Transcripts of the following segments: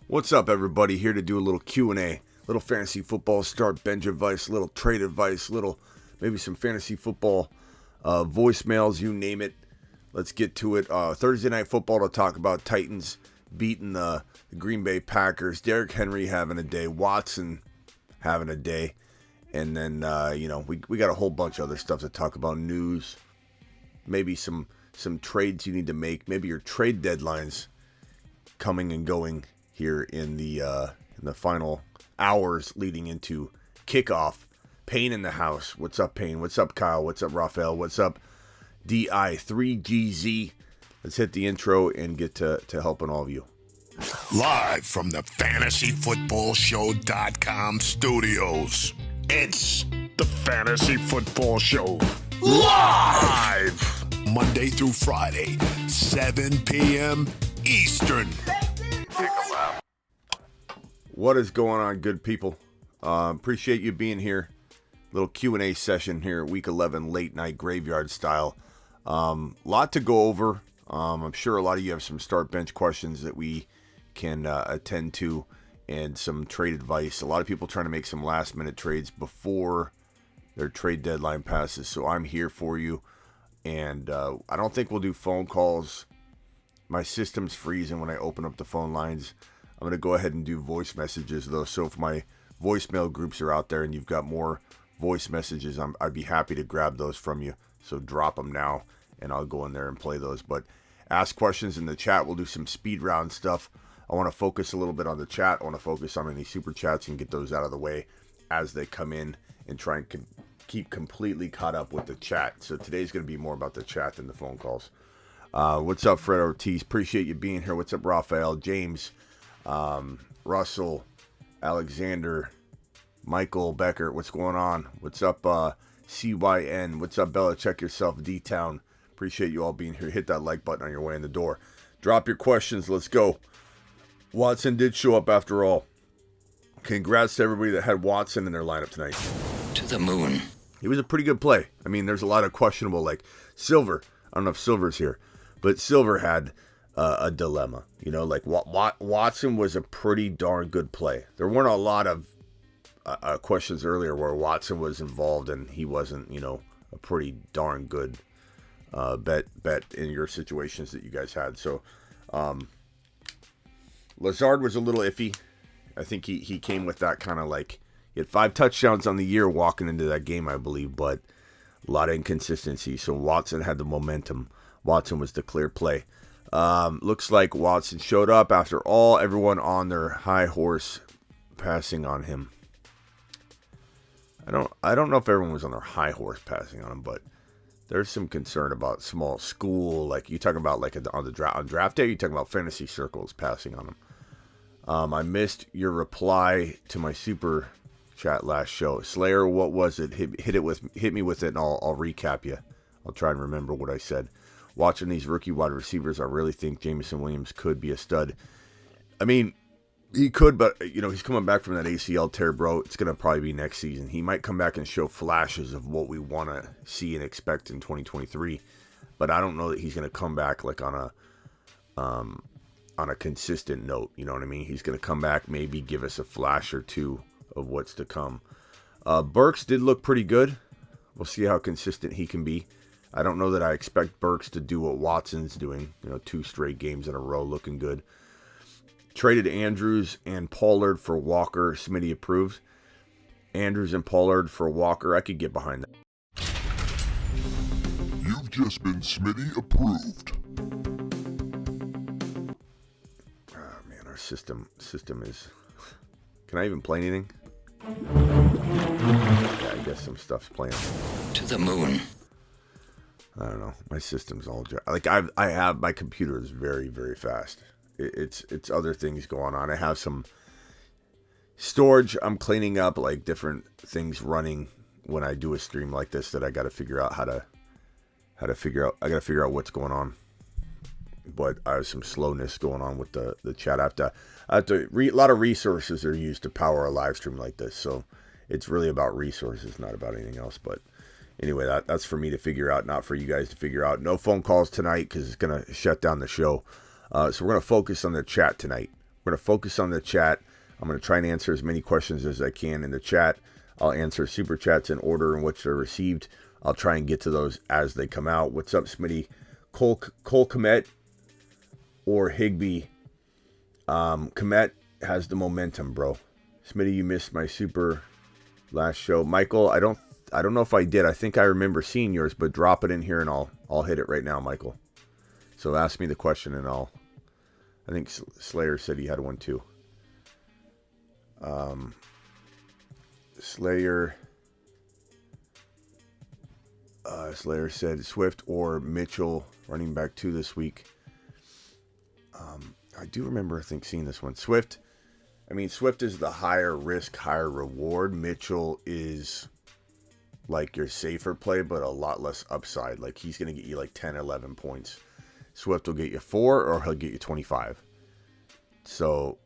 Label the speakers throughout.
Speaker 1: What's up, everybody? Here to do a little Q&A, little fantasy football start bench advice, little trade advice, little maybe some fantasy football voicemails, you name it. Let's get to it. Thursday Night Football to talk about Titans beating the Green Bay Packers. Derrick Henry having a day. Watson having a day. And then, we got a whole bunch of other stuff to talk about. News, maybe some trades you need to make. Maybe your trade deadlines coming and going here in the final hours leading into kickoff. Payne in the house. What's up, Payne? What's up, Kyle? What's up, Raphael? What's up, DI3GZ? Let's hit the intro and get to helping all of you.
Speaker 2: Live from the FantasyFootballShow.com studios, it's the Fantasy Football Show. Live! Monday through Friday, 7 p.m. Eastern.
Speaker 1: What is going on, good people? Appreciate you being here. Little Q&A session here, Week 11, late night graveyard style. Lot to go over. I'm sure a lot of you have some start bench questions that we can attend to, and some trade advice. A lot of people trying to make some last minute trades before their trade deadline passes. So I'm here for you. And I don't think we'll do phone calls. My system's freezing when I open up the phone lines. I'm going to go ahead and do voice messages, though. So if my voicemail groups are out there and you've got more voice messages, I'd be happy to grab those from you. So drop them now, and I'll go in there and play those. But ask questions in the chat. We'll do some speed round stuff. I want to focus a little bit on the chat. I want to focus on any super chats and get those out of the way as they come in, and try and keep completely caught up with the chat. So today's going to be more about the chat than the phone calls. What's up, Fred Ortiz? Appreciate you being here. What's up, Raphael, James, Russell, Alexander, Michael Becker? What's going on? What's up, CYN? What's up, Bella? Check yourself, D-Town. Appreciate you all being here. Hit that like button on your way in the door. Drop your questions. Let's go. Watson did show up after all. Congrats to everybody that had Watson in their lineup tonight.
Speaker 3: To the moon.
Speaker 1: He was a pretty good play. I mean, there's a lot of questionable, like Silver. I don't know if Silver's here, but Silver had a dilemma. You know, like Watson was a pretty darn good play. There weren't a lot of questions earlier where Watson was involved and he wasn't, a pretty darn good bet in your situations that you guys had. So Lazard was a little iffy. I think he came with that kind of like, he had 5 touchdowns on the year walking into that game, I believe, but a lot of inconsistency. So Watson had the momentum. Watson was the clear play. Looks like Watson showed up after all, everyone on their high horse passing on him. I don't know if everyone was on their high horse passing on him, but there's some concern about small school. Like you talking about like on draft day, you talking about fantasy circles passing on him. I missed your reply to my super chat last show. Slayer, what was it? Hit me with it, and I'll recap you. I'll try and remember what I said. Watching these rookie wide receivers, I really think Jameson Williams could be a stud. I mean, he could, but he's coming back from that ACL tear, bro. It's gonna probably be next season. He might come back and show flashes of what we want to see and expect in 2023, but I don't know that he's gonna come back like on a consistent note. You know what I mean? He's gonna come back, maybe give us a flash or two of what's to come. Burks did look pretty good. We'll see how consistent he can be. I don't know that I expect Burks to do what Watson's doing. 2 straight games in a row looking good. Traded Andrews and Pollard for Walker. Smitty approves. Andrews and Pollard for Walker. I could get behind that.
Speaker 2: You've just been Smitty approved.
Speaker 1: Oh man, our system is... Can I even play anything? Yeah, I guess some stuff's playing.
Speaker 3: To the moon.
Speaker 1: I don't know. My system's all like I have my computer is very, very fast. It's other things going on. I have some storage I'm cleaning up, like different things running when I do a stream like this that I got to figure out how to figure out. I got to figure out what's going on. But I have some slowness going on with the chat. I have to a lot of resources are used to power a live stream like this. So it's really about resources, not about anything else. But anyway, that's for me to figure out, not for you guys to figure out. No phone calls tonight because it's going to shut down the show. So we're going to focus on the chat tonight. going to focus on the chat. I'm going to try and answer as many questions as I can in the chat. I'll answer super chats in order in which they're received. I'll try and get to those as they come out. What's up, Smitty? Cole Kmet or Higbee? Kmet has the momentum, bro. Smitty, you missed my super last show. Michael, I don't know if I did. I think I remember seeing yours, but drop it in here and I'll hit it right now, Michael. So ask me the question and I think Slayer said he had one too. Slayer said Swift or Mitchell running back 2 this week. I do remember, I think, seeing this one. Swift is the higher risk, higher reward. Mitchell is like your safer play, but a lot less upside. Like, he's going to get you like 10, 11 points. Swift will get you 4 or he'll get you 25. So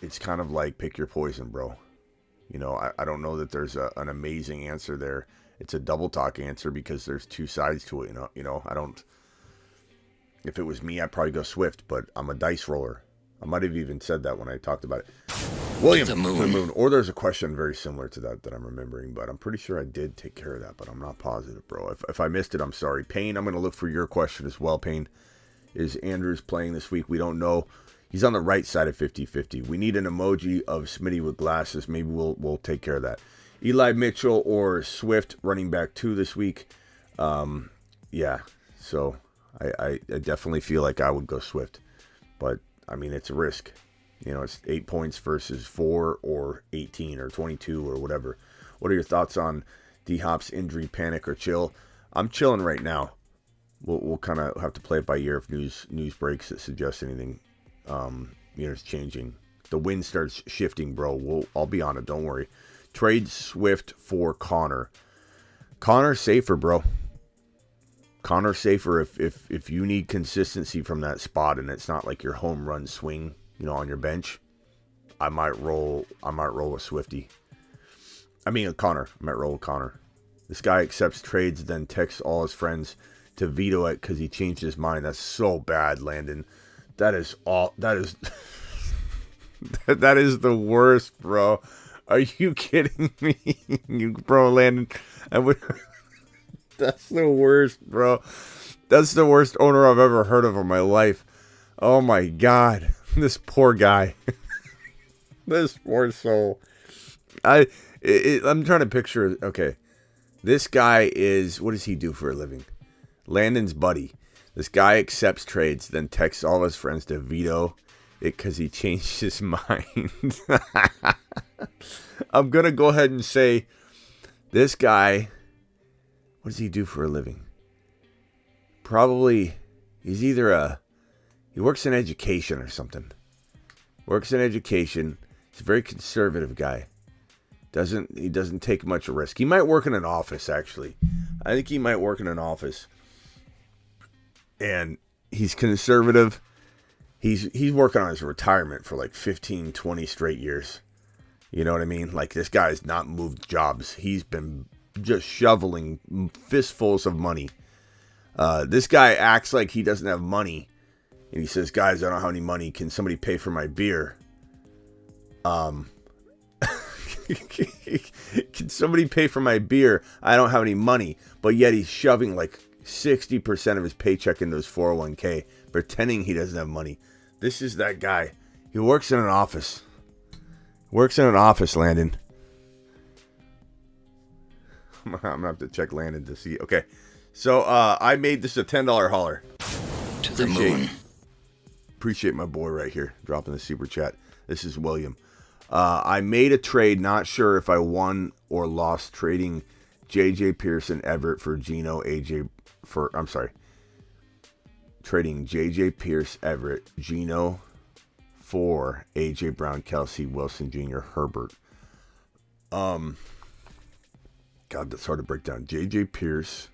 Speaker 1: it's kind of like pick your poison, bro. You know, I don't know that there's an amazing answer there. It's a double talk answer because there's 2 sides to it. You know, I don't. If it was me, I'd probably go Swift, but I'm a dice roller. I might have even said that when I talked about it. William,
Speaker 3: the moon.
Speaker 1: Or there's a question very similar to that I'm remembering, but I'm pretty sure I did take care of that, but I'm not positive, bro. If I missed it, I'm sorry. Payne, I'm going to look for your question as well, Payne. Is Andrews playing this week? We don't know. He's on the right side of 50-50. We need an emoji of Smitty with glasses. Maybe we'll take care of that. Eli Mitchell or Swift running back 2 this week. Yeah, so I definitely feel like I would go Swift. But, I mean, it's a risk. You know, it's 8 points versus 4 or 18 or 22 or whatever. What are your thoughts on D-Hop's injury, panic, or chill? I'm chilling right now. We'll kind of have to play it by ear if news breaks that suggest anything, it's changing. The wind starts shifting, bro. I'll be on it. Don't worry. Trade Swift for Connor. Connor's safer, bro. Connor's safer if you need consistency from that spot and it's not like your home run swing, on your bench. I might roll with Swifty. I mean, Connor. I might roll with Connor. This guy accepts trades, then texts all his friends to veto it because he changed his mind. That's so bad, Landon. That is that is the worst, bro. Are you kidding me? Bro, Landon. That's the worst, bro. That's the worst owner I've ever heard of in my life. Oh my God. This poor guy. This poor soul. I'm trying to picture, okay. This guy is, what does he do for a living? Landon's buddy. This guy accepts trades, then texts all his friends to veto it because he changed his mind. I'm going to go ahead and say this guy, what does he do for a living? Probably, he works in education or something. Works in education. He's a very conservative guy. He doesn't take much risk. He might work in an office, actually. I think he might work in an office. And he's conservative. He's working on his retirement for like 15, 20 straight years. You know what I mean? Like, this guy's not moved jobs. He's been just shoveling fistfuls of money. This guy acts like he doesn't have money. And he says, guys, I don't have any money. Can somebody pay for my beer? Can somebody pay for my beer? I don't have any money. But yet he's shoving like 60% of his paycheck into his 401k, pretending he doesn't have money. This is that guy. He works in an office. Landon. I'm going to have to check Landon to see. Okay. So I made this a $10 hauler.
Speaker 3: To the moon.
Speaker 1: Appreciate my boy right here dropping the super chat. This is William. I made a trade, not sure if I won or lost, trading J.J. Pearson Everett for Geno trading J.J. Pierce Everett, Geno for A.J. Brown, Kelsey, Wilson Jr., Herbert. God, that's hard to break down. J.J. Pierce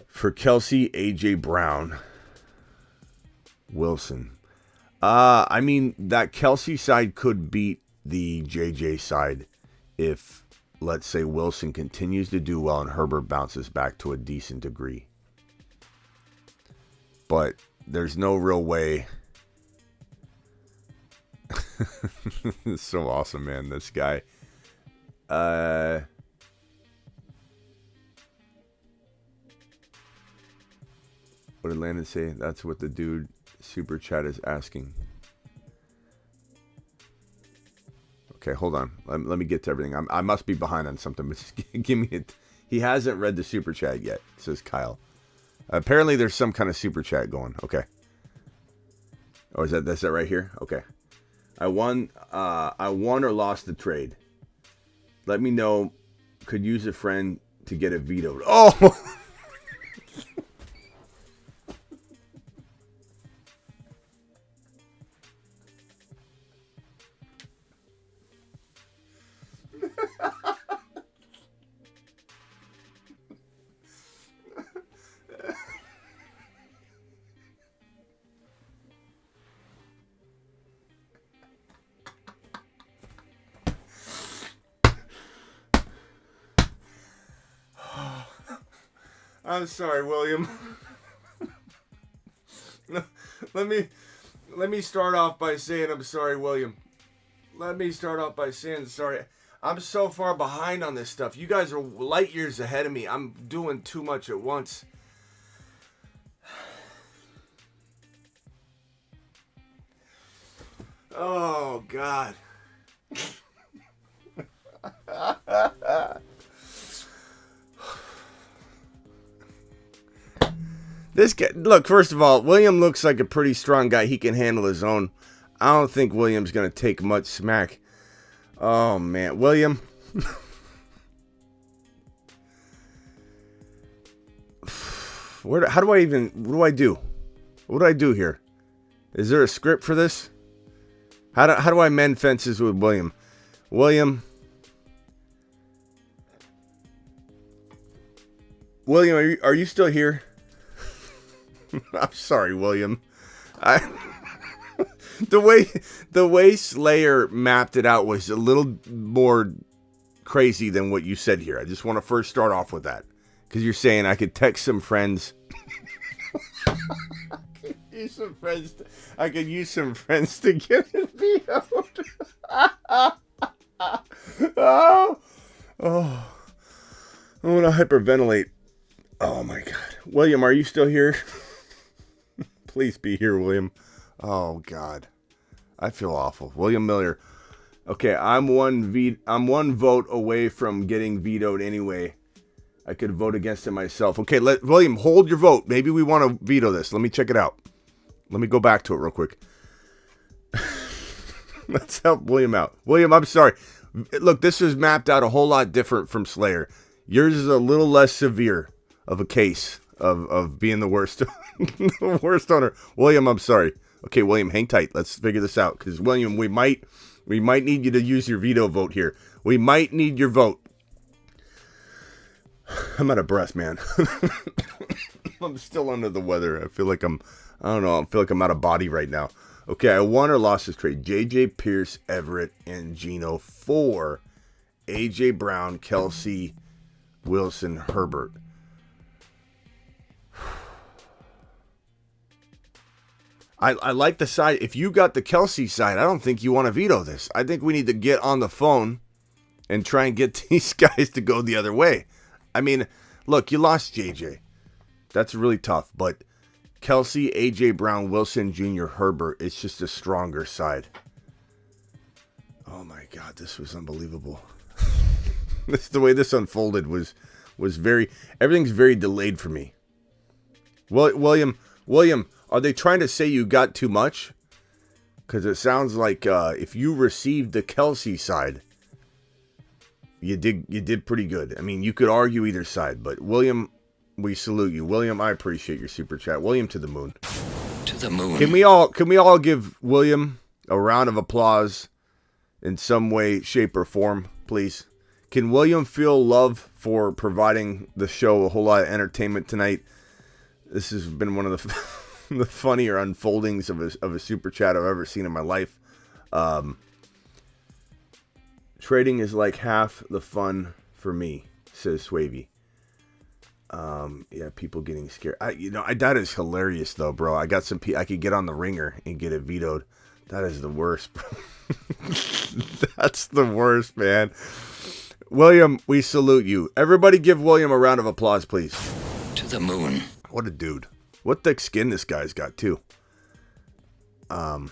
Speaker 1: for Kelsey, A.J. Brown, Wilson. I mean, that Kelsey side could beat the JJ side if, let's say, Wilson continues to do well and Herbert bounces back to a decent degree. But there's no real way It's so awesome, man. This guy. What did Landon say? That's what the dude super chat is asking. Okay, hold on. Let me get to everything. I must be behind on something. But just give me it. He hasn't read the super chat yet, says Kyle. Apparently, there's some kind of super chat going. Okay. Oh, that's it right here? Okay. I won or lost the trade. Let me know. Could use a friend to get it vetoed. Oh! I'm sorry, William. Let me start off by saying I'm sorry, William. Let me start off by saying sorry. I'm so far behind on this stuff. You guys are light years ahead of me. I'm doing too much at once. Oh, God. This guy, look, first of all, William looks like a pretty strong guy. He can handle his own. I don't think William's going to take much smack. Oh, man. William. How do I even, what do I do? What do I do here? Is there a script for this? How do I mend fences with William? William, are you still here? I'm sorry, William. The way Slayer mapped it out was a little more crazy than what you said here. I just want to first start off with that, because you're saying I could text some friends. I could use some friends to get it vetoed. Oh, I want to hyperventilate. Oh my God, William, are you still here? Please be here, William. Oh God, I feel awful. William Miller. Okay, I'm one vote away from getting vetoed anyway. I could vote against it myself. Okay, William, hold your vote. Maybe we want to veto this. Let me check it out. Let me go back to it real quick. Let's help William out. William, I'm sorry. Look, this is mapped out a whole lot different from Slayer. Yours is a little less severe of a case of being the worst, the worst owner. William, I'm sorry. Okay, William, hang tight. Let's figure this out. Because, William, we might need you to use your veto vote here. We might need your vote. I'm out of breath, man. I'm still under the weather. I feel like I feel like I'm out of body right now. Okay, I won or lost this trade. J.J. Pierce, Everett, and Geno for A.J. Brown, Kelsey, Wilson, Herbert. I like the side. If you got the Kelsey side, I don't think you want to veto this. I think we need to get on the phone and try and get these guys to go the other way. I mean, look, you lost JJ. That's really tough. But Kelsey, A.J. Brown, Wilson, Jr., Herbert, it's just a stronger side. Oh, my God, this was unbelievable. The way this unfolded was very... Everything's very delayed for me. William, are they trying to say you got too much? Because it sounds like if you received the Kelsey side, you did pretty good. I mean, you could argue either side, but William, we salute you. William, I appreciate your super chat. William, to the moon.
Speaker 3: To the moon.
Speaker 1: Can we all give William a round of applause in some way, shape, or form, please? Can William feel love for providing the show a whole lot of entertainment tonight? This has been one of the funnier unfoldings of a super chat I've ever seen in my life. Trading is like half the fun for me, says Swavey. Yeah, people getting scared. That is hilarious though, bro. I got some. I could get on the ringer and get it vetoed. That is the worst. That's the worst, man. William, we salute you. Everybody give William a round of applause, please.
Speaker 3: To the moon.
Speaker 1: What a dude. What thick skin this guy's got, too. Boss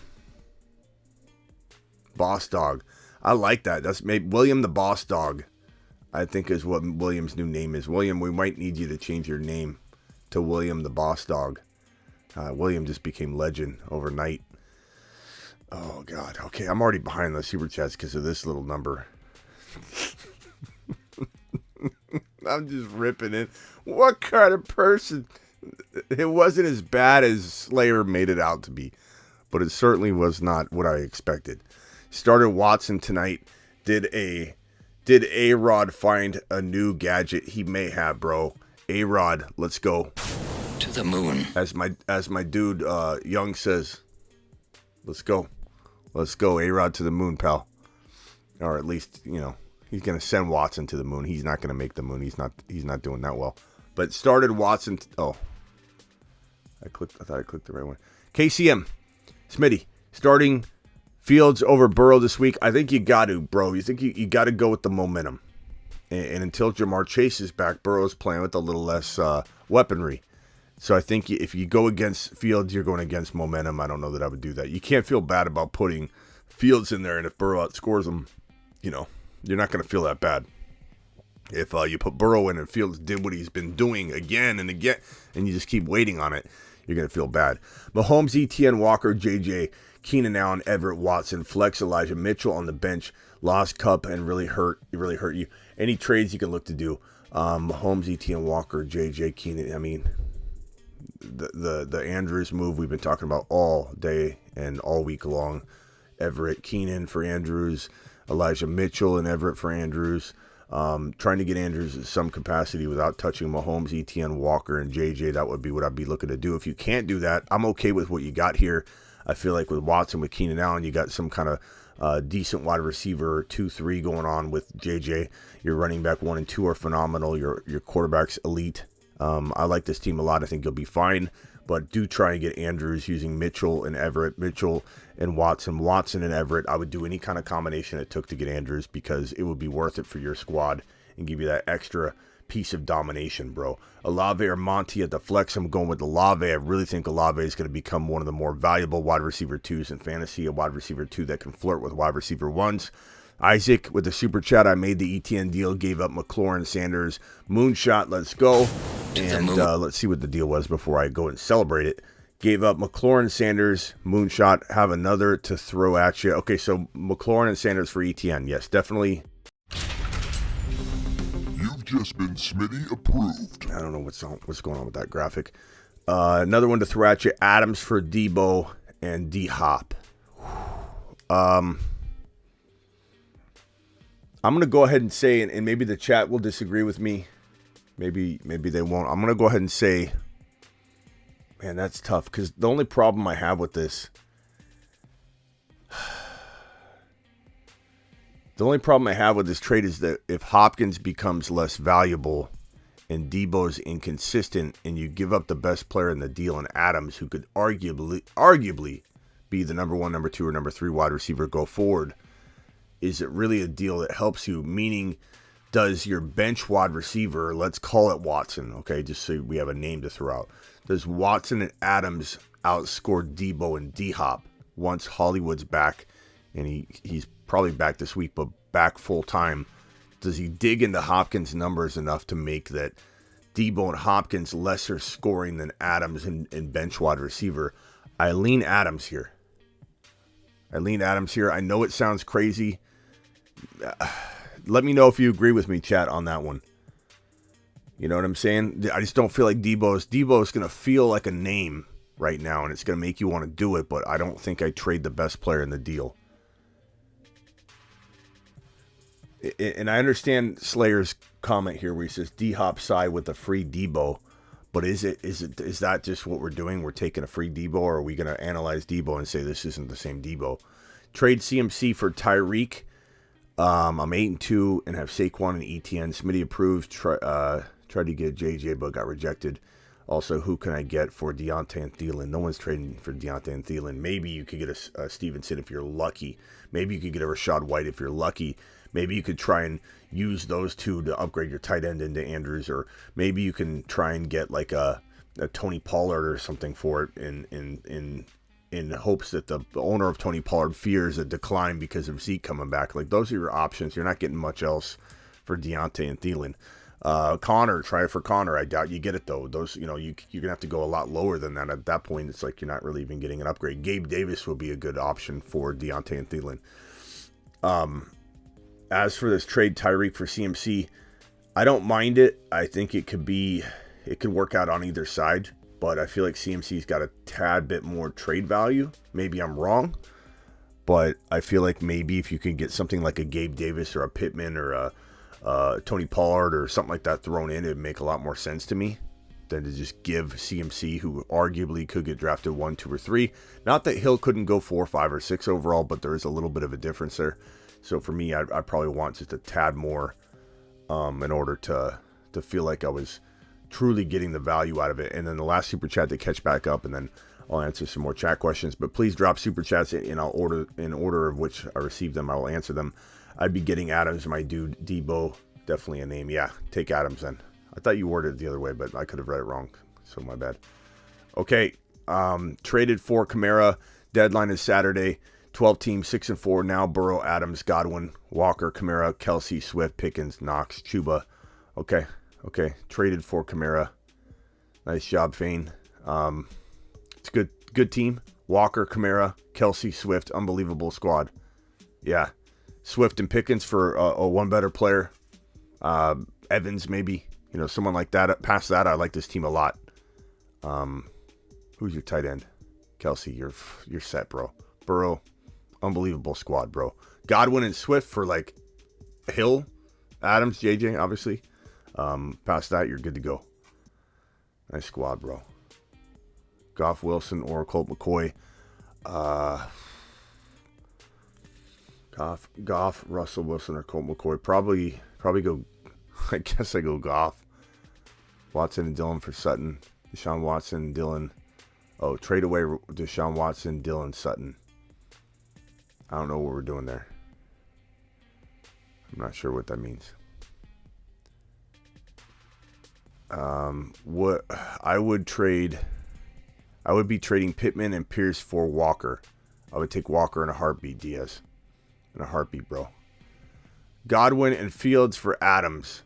Speaker 1: Dog. I like that. That's maybe William the Boss Dog, I think is what William's new name is. William, we might need you to change your name to William the Boss Dog. William just became legend overnight. Oh, God. Okay, I'm already behind the super chats because of this little number. I'm just ripping it. What kind of person? It wasn't as bad as Slayer made it out to be, but it certainly was not what I expected. Started Watson tonight. Did A-Rod find a new gadget he may have, bro? A-Rod, let's go.
Speaker 3: To the moon.
Speaker 1: As my dude Young says, let's go. Let's go, A-Rod to the moon, pal. Or at least, he's going to send Watson to the moon. He's not going to make the moon. He's not doing that well. But started Watson. I thought I clicked the right one. KCM, Smitty, starting Fields over Burrow this week. I think you got to, bro. You think you got to go with the momentum. And until Jamar Chase is back, Burrow's playing with a little less weaponry. So I think if you go against Fields, you're going against momentum. I don't know that I would do that. You can't feel bad about putting Fields in there, and if Burrow outscores him, you're not going to feel that bad. If you put Burrow in and Fields did what he's been doing again and again, and you just keep waiting on it, you're going to feel bad. Mahomes, Etienne, Walker, JJ, Keenan Allen, Everett, Watson, flex Elijah Mitchell on the bench, lost Cup and really hurt you. Any trades you can look to do. Mahomes, Etienne, Walker, JJ, Keenan. I mean, the Andrews move we've been talking about all day and all week long. Everett, Keenan for Andrews, Elijah Mitchell and Everett for Andrews. Trying to get Andrews in some capacity without touching Mahomes, Etienne, Walker, and JJ. That would be what I'd be looking to do. If you can't do that, I'm okay with what you got here. I feel like with Watson, with Keenan Allen, you got some kind of decent wide receiver 2-3 going on with JJ. Your running back 1 and 2 are phenomenal. Your quarterback's elite. I like this team a lot. I think you'll be fine. But do try and get Andrews using Mitchell and Everett, Mitchell and Watson and Everett. I would do any kind of combination it took to get Andrews because it would be worth it for your squad and give you that extra piece of domination, bro. Olave or Monty at the flex. I'm going with Olave. I really think Olave is going to become one of the more valuable wide receiver 2s in fantasy, a wide receiver 2 that can flirt with wide receiver 1s. Isaac with the super chat. I made the ETN deal, gave up McLaurin, Sanders, moonshot. Let's go. And let's see what the deal was before I go and celebrate it. Gave up McLaurin, Sanders, moonshot. Have another to throw at you. Okay, so McLaurin and Sanders for ETN. Yes, definitely.
Speaker 2: You've just been Smitty approved.
Speaker 1: I don't know what's going on with that graphic. Another one to throw at you. Adams for Debo and D-Hop. I'm going to go ahead and say, and maybe the chat will disagree with me. Maybe they won't. I'm going to go ahead and say, man, that's tough. Because the only problem I have with this, trade is that if Hopkins becomes less valuable and Debo's inconsistent and you give up the best player in the deal in Adams, who could arguably be the number 1, number 2, or number 3 wide receiver go forward, is it really a deal that helps you? Meaning, does your bench wide receiver, let's call it Watson, okay, just so we have a name to throw out. Does Watson and Adams outscore Debo and D-Hop once Hollywood's back? And he's probably back this week, but back full time. Does he dig into Hopkins' numbers enough to make that Debo and Hopkins lesser scoring than Adams and bench wide receiver? I lean Adams here. I know it sounds crazy. Let me know if you agree with me, chat, on that one. You know what I'm saying? I just don't feel like Debo's going to feel like a name right now, and it's going to make you want to do it, but I don't think I trade the best player in the deal. And I understand Slayer's comment here where he says D-Hop side with a free Debo, but is that just what we're doing? We're taking a free Debo, or are we going to analyze Debo and say this isn't the same Debo? Trade CMC for Tyreek. I'm 8-2 and have Saquon and ETN. Smitty approved. Tried to get JJ but got rejected. Also, who can I get for Deontay and Thielen? No one's trading for Deontay and Thielen. Maybe you could get a Stevenson if you're lucky. Maybe you could get a Rashad White if you're lucky. Maybe you could try and use those two to upgrade your tight end into Andrews, or maybe you can try and get like a Tony Pollard or something for it in hopes that the owner of Tony Pollard fears a decline because of Zeke coming back. Like, those are your options. You're not getting much else for Deontay and Thielen. Connor, try it for Connor. I doubt you get it though. Those, you're gonna have to go a lot lower than that. At that point, it's like you're not really even getting an upgrade. Gabe Davis will be a good option for Deontay and Thielen. As for this trade, Tyreek for CMC, I don't mind it. I think it could work out on either side, but I feel like CMC's got a tad bit more trade value. Maybe I'm wrong, but I feel like maybe if you could get something like a Gabe Davis or a Pittman or a Tony Pollard or something like that thrown in, it'd make a lot more sense to me than to just give CMC, who arguably could get drafted 1, 2, or 3. Not that Hill couldn't go 4, 5, or 6 overall, but there is a little bit of a difference there. So for me, I probably want just a tad more in order to feel like I was truly getting the value out of it. And then the last super chat to catch back up, and then I'll answer some more chat questions. But please drop super chats in order of which I received them. I will answer them. I'd be getting Adams, my dude. Debo, definitely a name. Yeah, take Adams then. I thought you worded it the other way, but I could have read it wrong, so my bad. Okay, traded for Kamara. Deadline is Saturday. 12 teams, 6-4 now. Burrow, Adams, Godwin, Walker, Kamara, Kelsey, Swift, Pickens, Knox, Chuba. Okay. Traded for Kamara. Nice job, Fane. It's a good team. Walker, Kamara, Kelsey, Swift. Unbelievable squad. Yeah. Swift and Pickens for a one better player. Evans, maybe. Someone like that. Past that, I like this team a lot. Who's your tight end? Kelsey, you're set, bro. Burrow, unbelievable squad, bro. Godwin and Swift for like Hill, Adams, JJ, obviously. Past that, you're good to go. Nice squad, bro. Goff, Wilson, or Colt McCoy. Goff, Russell Wilson, or Colt McCoy. Probably go. I guess I go Goff. Watson and Dillon for Sutton. Deshaun Watson, Dillon. Oh, trade away Deshaun Watson, Dillon, Sutton. I don't know what we're doing there. I'm not sure what that means. What I would be trading Pittman and Pierce for Walker. I would take Walker in a heartbeat, Diaz. In a heartbeat, bro. Godwin and Fields for Adams.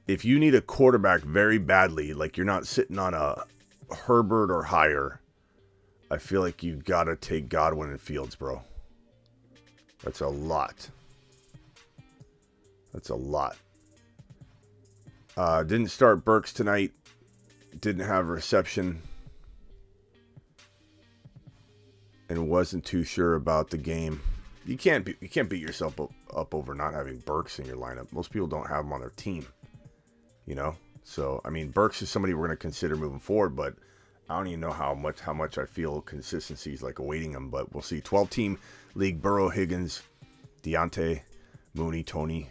Speaker 1: If you need a quarterback very badly, like you're not sitting on a Herbert or higher, I feel like you gotta take Godwin and Fields, bro. That's a lot. Didn't start Burks tonight. Didn't have a reception. And wasn't too sure about the game. You can't beat yourself up over not having Burks in your lineup. Most people don't have him on their team. So I mean, Burks is somebody we're going to consider moving forward, but I don't even know how much I feel consistency is like awaiting him. But we'll see. 12-team league: Burrow, Higgins, Deontay, Mooney, Tony,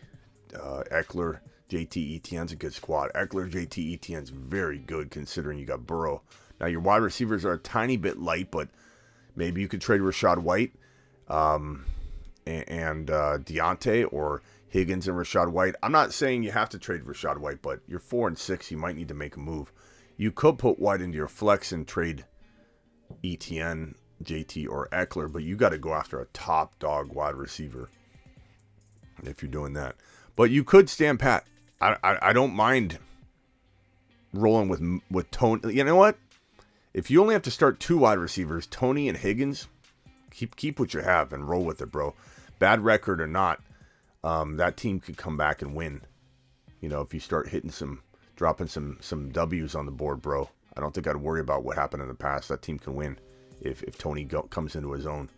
Speaker 1: Eckler, JT, Etienne's a good squad. Eckler, JT, Etienne's very good considering you got Burrow. Now your wide receivers are a tiny bit light, but maybe you could trade Rashad White and Deontay, or Higgins and Rashad White. I'm not saying you have to trade Rashad White, but you're 4 and 6. You might need to make a move. You could put White into your flex and trade Etienne, JT, or Eckler, but you got to go after a top dog wide receiver if you're doing that. But you could stand pat. I don't mind rolling with Tony. You know what? If you only have to start 2 wide receivers, Tony and Higgins, keep what you have and roll with it, bro. Bad record or not, that team could come back and win. If you start dropping some W's on the board, bro. I don't think I'd worry about what happened in the past. That team can win if Tony comes into his own.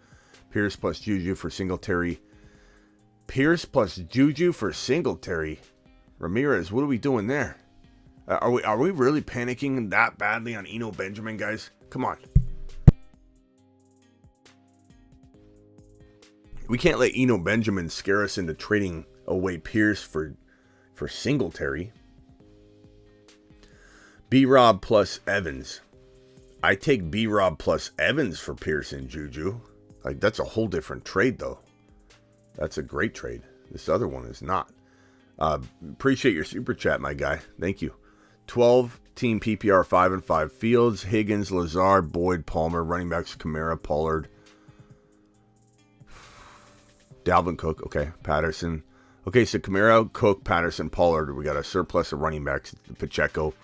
Speaker 1: Pierce plus Juju for Singletary. Ramirez, what are we doing there? Are we really panicking that badly on Eno Benjamin, guys? Come on. We can't let Eno Benjamin scare us into trading away Pierce for for Singletary. B-Rob plus Evans. I take B-Rob plus Evans for Pearson Juju. Like, that's a whole different trade, though. That's a great trade. This other one is not. Appreciate your super chat, my guy. Thank you. 12 team PPR 5-5. Fields, Higgins, Lazard, Boyd, Palmer, running backs, Kamara, Pollard, Dalvin Cook. Okay, Patterson. Okay, so Kamara, Cook, Patterson, Pollard. We got a surplus of running backs. Pacheco,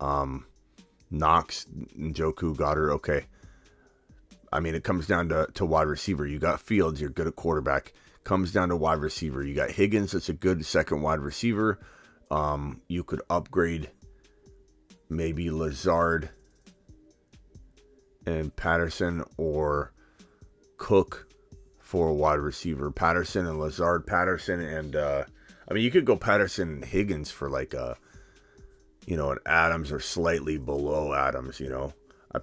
Speaker 1: Knox, Njoku, Goddard. Okay. I mean, it comes down to wide receiver. You got Fields. You're good at quarterback. Comes down to wide receiver. You got Higgins. That's a good second wide receiver. You could upgrade maybe Lazard and Patterson, or Cook for a wide receiver. Patterson and Lazard. Patterson and I mean, you could go Patterson and Higgins for like an Adams, or slightly below Adams.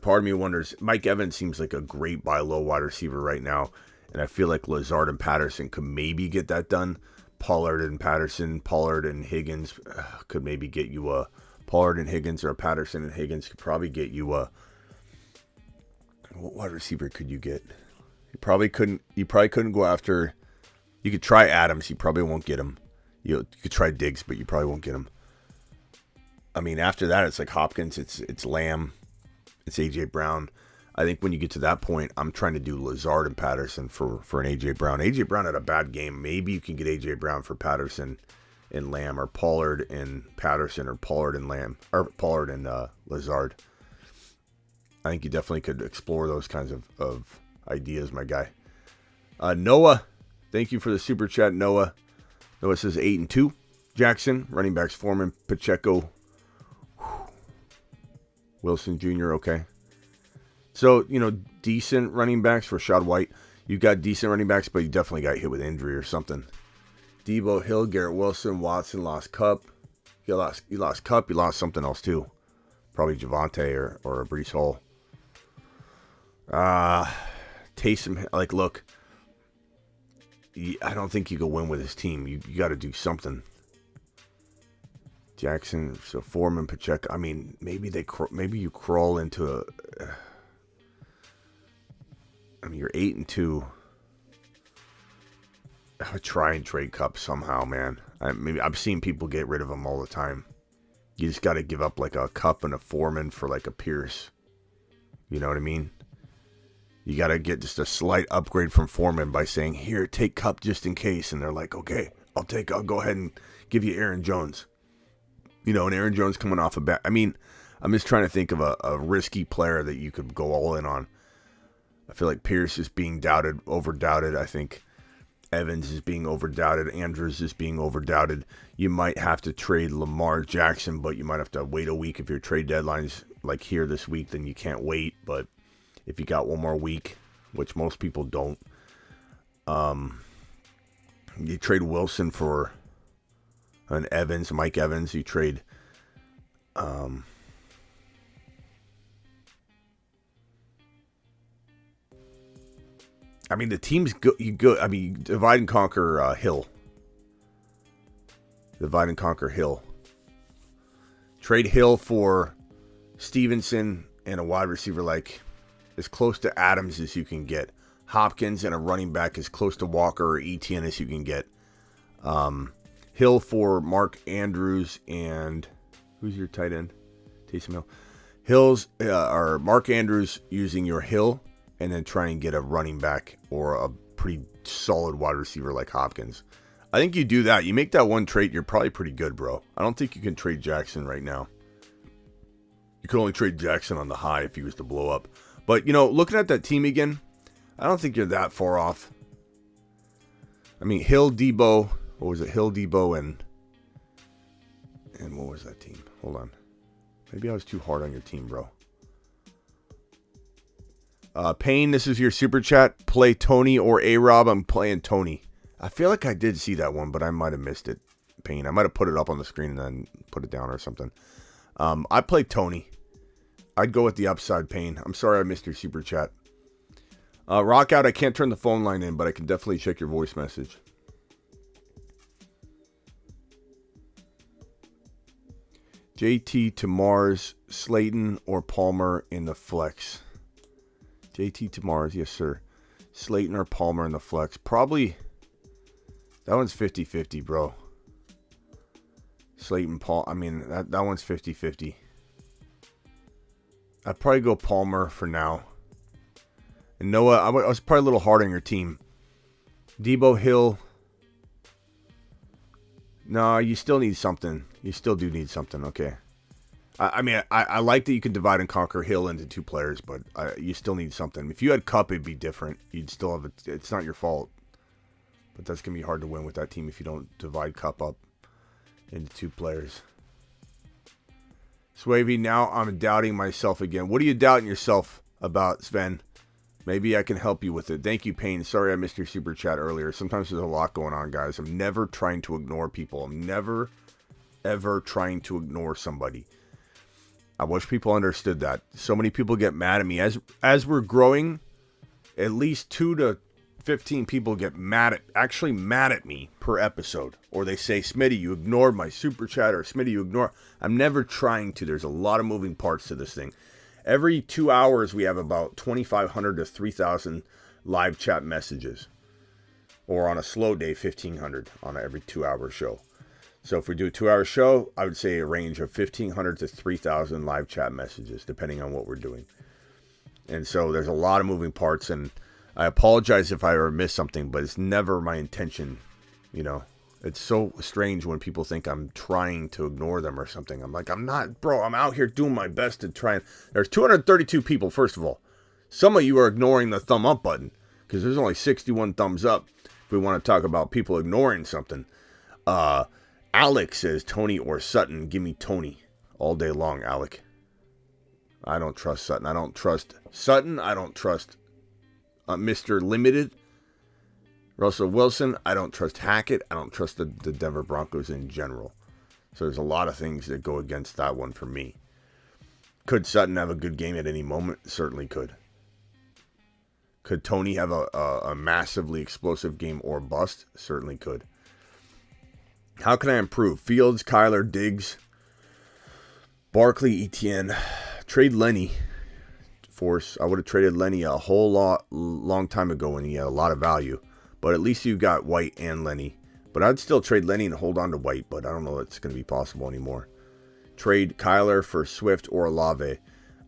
Speaker 1: Part of me wonders, Mike Evans seems like a great buy low wide receiver right now, and I feel like Lazard and Patterson could maybe get that done. Pollard and Higgins could maybe get you a Pollard and Higgins, or Patterson and Higgins could probably get you a, what wide receiver could you get? You probably couldn't go after, you could try Adams, you probably won't get him. You could try Diggs, but you probably won't get him. I mean, after that, it's like Hopkins, it's Lamb, it's A.J. Brown. I think when you get to that point, I'm trying to do Lazard and Patterson for an A.J. Brown. A.J. Brown had a bad game. Maybe you can get A.J. Brown for Patterson and Lamb, or Pollard and Patterson, or Pollard and Lamb, or Pollard and Lazard. I think you definitely could explore those kinds of ideas, my guy. Noah, thank you for the super chat, Noah. Noah says 8-2. Jackson, running backs, Foreman, Pacheco, Wilson Jr., okay. So, decent running backs for Rashad White. You got decent running backs, but you definitely got hit with injury or something. Debo, Hill, Garrett Wilson, Watson, lost Cup. You lost Cup, you lost something else too. Probably Javonte or Breece Hall. Taysom, look, I don't think you can win with his team. You got to do something. Jackson, so Foreman, Pacheco. I mean, maybe you crawl into you're 8-2. I would try and trade Cup somehow, man. I've seen people get rid of him all the time. You just got to give up like a Cup and a Foreman for like a Pierce. You know what I mean? You got to get just a slight upgrade from Foreman by saying, here, take Cup just in case. And they're like, okay, I'll go ahead and give you Aaron Jones. And Aaron Jones coming off a bat. I mean, I'm just trying to think of a risky player that you could go all in on. I feel like Pierce is being over-doubted. I think Evans is being over-doubted. Andrews is being over-doubted. You might have to trade Lamar Jackson, but you might have to wait a week. If your trade deadline's like here this week, then you can't wait. But if you got one more week, which most people don't, you trade Wilson for an Evans, Mike Evans. You trade the team's good. Divide and conquer Hill. Divide and conquer Hill. Trade Hill for Stevenson and a wide receiver like as close to Adams as you can get. Hopkins and a running back as close to Walker or Etienne as you can get. Hill for Mark Andrews and who's your tight end? Taysom Hill. Hill's or Mark Andrews using your Hill, and then try and get a running back or a pretty solid wide receiver like Hopkins. I think you do that. You make that one trade, you're probably pretty good, bro. I don't think you can trade Jackson right now. You could only trade Jackson on the high if he was to blow up. But, looking at that team again, I don't think you're that far off. Hill, Debo, what was it? Hill, Debo, and what was that team? Hold on. Maybe I was too hard on your team, bro. Payne, this is your super chat. Play Tony or A-Rob. I'm playing Tony. I feel like I did see that one, but I might have missed it. Payne, I might have put it up on the screen and then put it down or something. I play Tony. I'd go with the upside, Payne. I'm sorry I missed your super chat. Rock out. I can't turn the phone line in, but I can definitely check your voice message. JT to Mars, Slayton or Palmer in the flex. JT to Mars, yes, sir. Slayton or Palmer in the flex. Probably, that one's 50-50, bro. Slayton, Paul, I mean, that one's 50-50. I'd probably go Palmer for now. And Noah, I was probably a little hard on your team. Debo Hill. No, you still need something. You still do need something, okay. I mean, I like that you can divide and conquer Hill into two players, but you still need something. If you had Cup, it'd be different. You'd still have it's not your fault. But that's going to be hard to win with that team if you don't divide Cup up into two players. Swavey, now I'm doubting myself again. What are you doubting yourself about, Sven? Maybe I can help you with it. Thank you, Payne. Sorry I missed your super chat earlier. Sometimes there's a lot going on, guys. I'm never trying to ignore people. I'm never, ever trying to ignore somebody. I wish people understood that. So many people get mad at me. As we're growing, at least 2 to 15 people get mad at me per episode. Or they say, Smitty, you ignored my super chat, or Smitty, you ignore. I'm never trying to. There's a lot of moving parts to this thing. Every 2 hours, we have about 2,500 to 3,000 live chat messages. Or on a slow day, 1,500 on every 2-hour show. So if we do a 2-hour show, I would say a range of 1,500 to 3,000 live chat messages, depending on what we're doing. And so there's a lot of moving parts, and I apologize if I ever miss something, but it's never my intention, you know. It's so strange when people think I'm trying to ignore them or something. I'm like, I'm not, bro. I'm out here doing my best to try and... There's 232 people, first of all. Some of you are ignoring the thumb up button because there's only 61 thumbs up if we want to talk about people ignoring something. Alex says Tony or Sutton. Give me Tony all day long, Alec. I don't trust Sutton. I don't trust Sutton. I don't trust Mr. Limited. Russell Wilson, I don't trust Hackett. I don't trust the Denver Broncos in general. So there's a lot of things that go against that one for me. Could Sutton have a good game at any moment? Certainly could. Could Tony have a massively explosive game or bust? Certainly could. How can I improve? Fields, Kyler, Diggs, Barkley, Etienne. Trade Lenny. Force. I would have traded Lenny a whole long time ago when he had a lot of value. But at least you got White and Lenny. But I'd still trade Lenny and hold on to White. But I don't know if it's going to be possible anymore. Trade Kyler for Swift or Olave.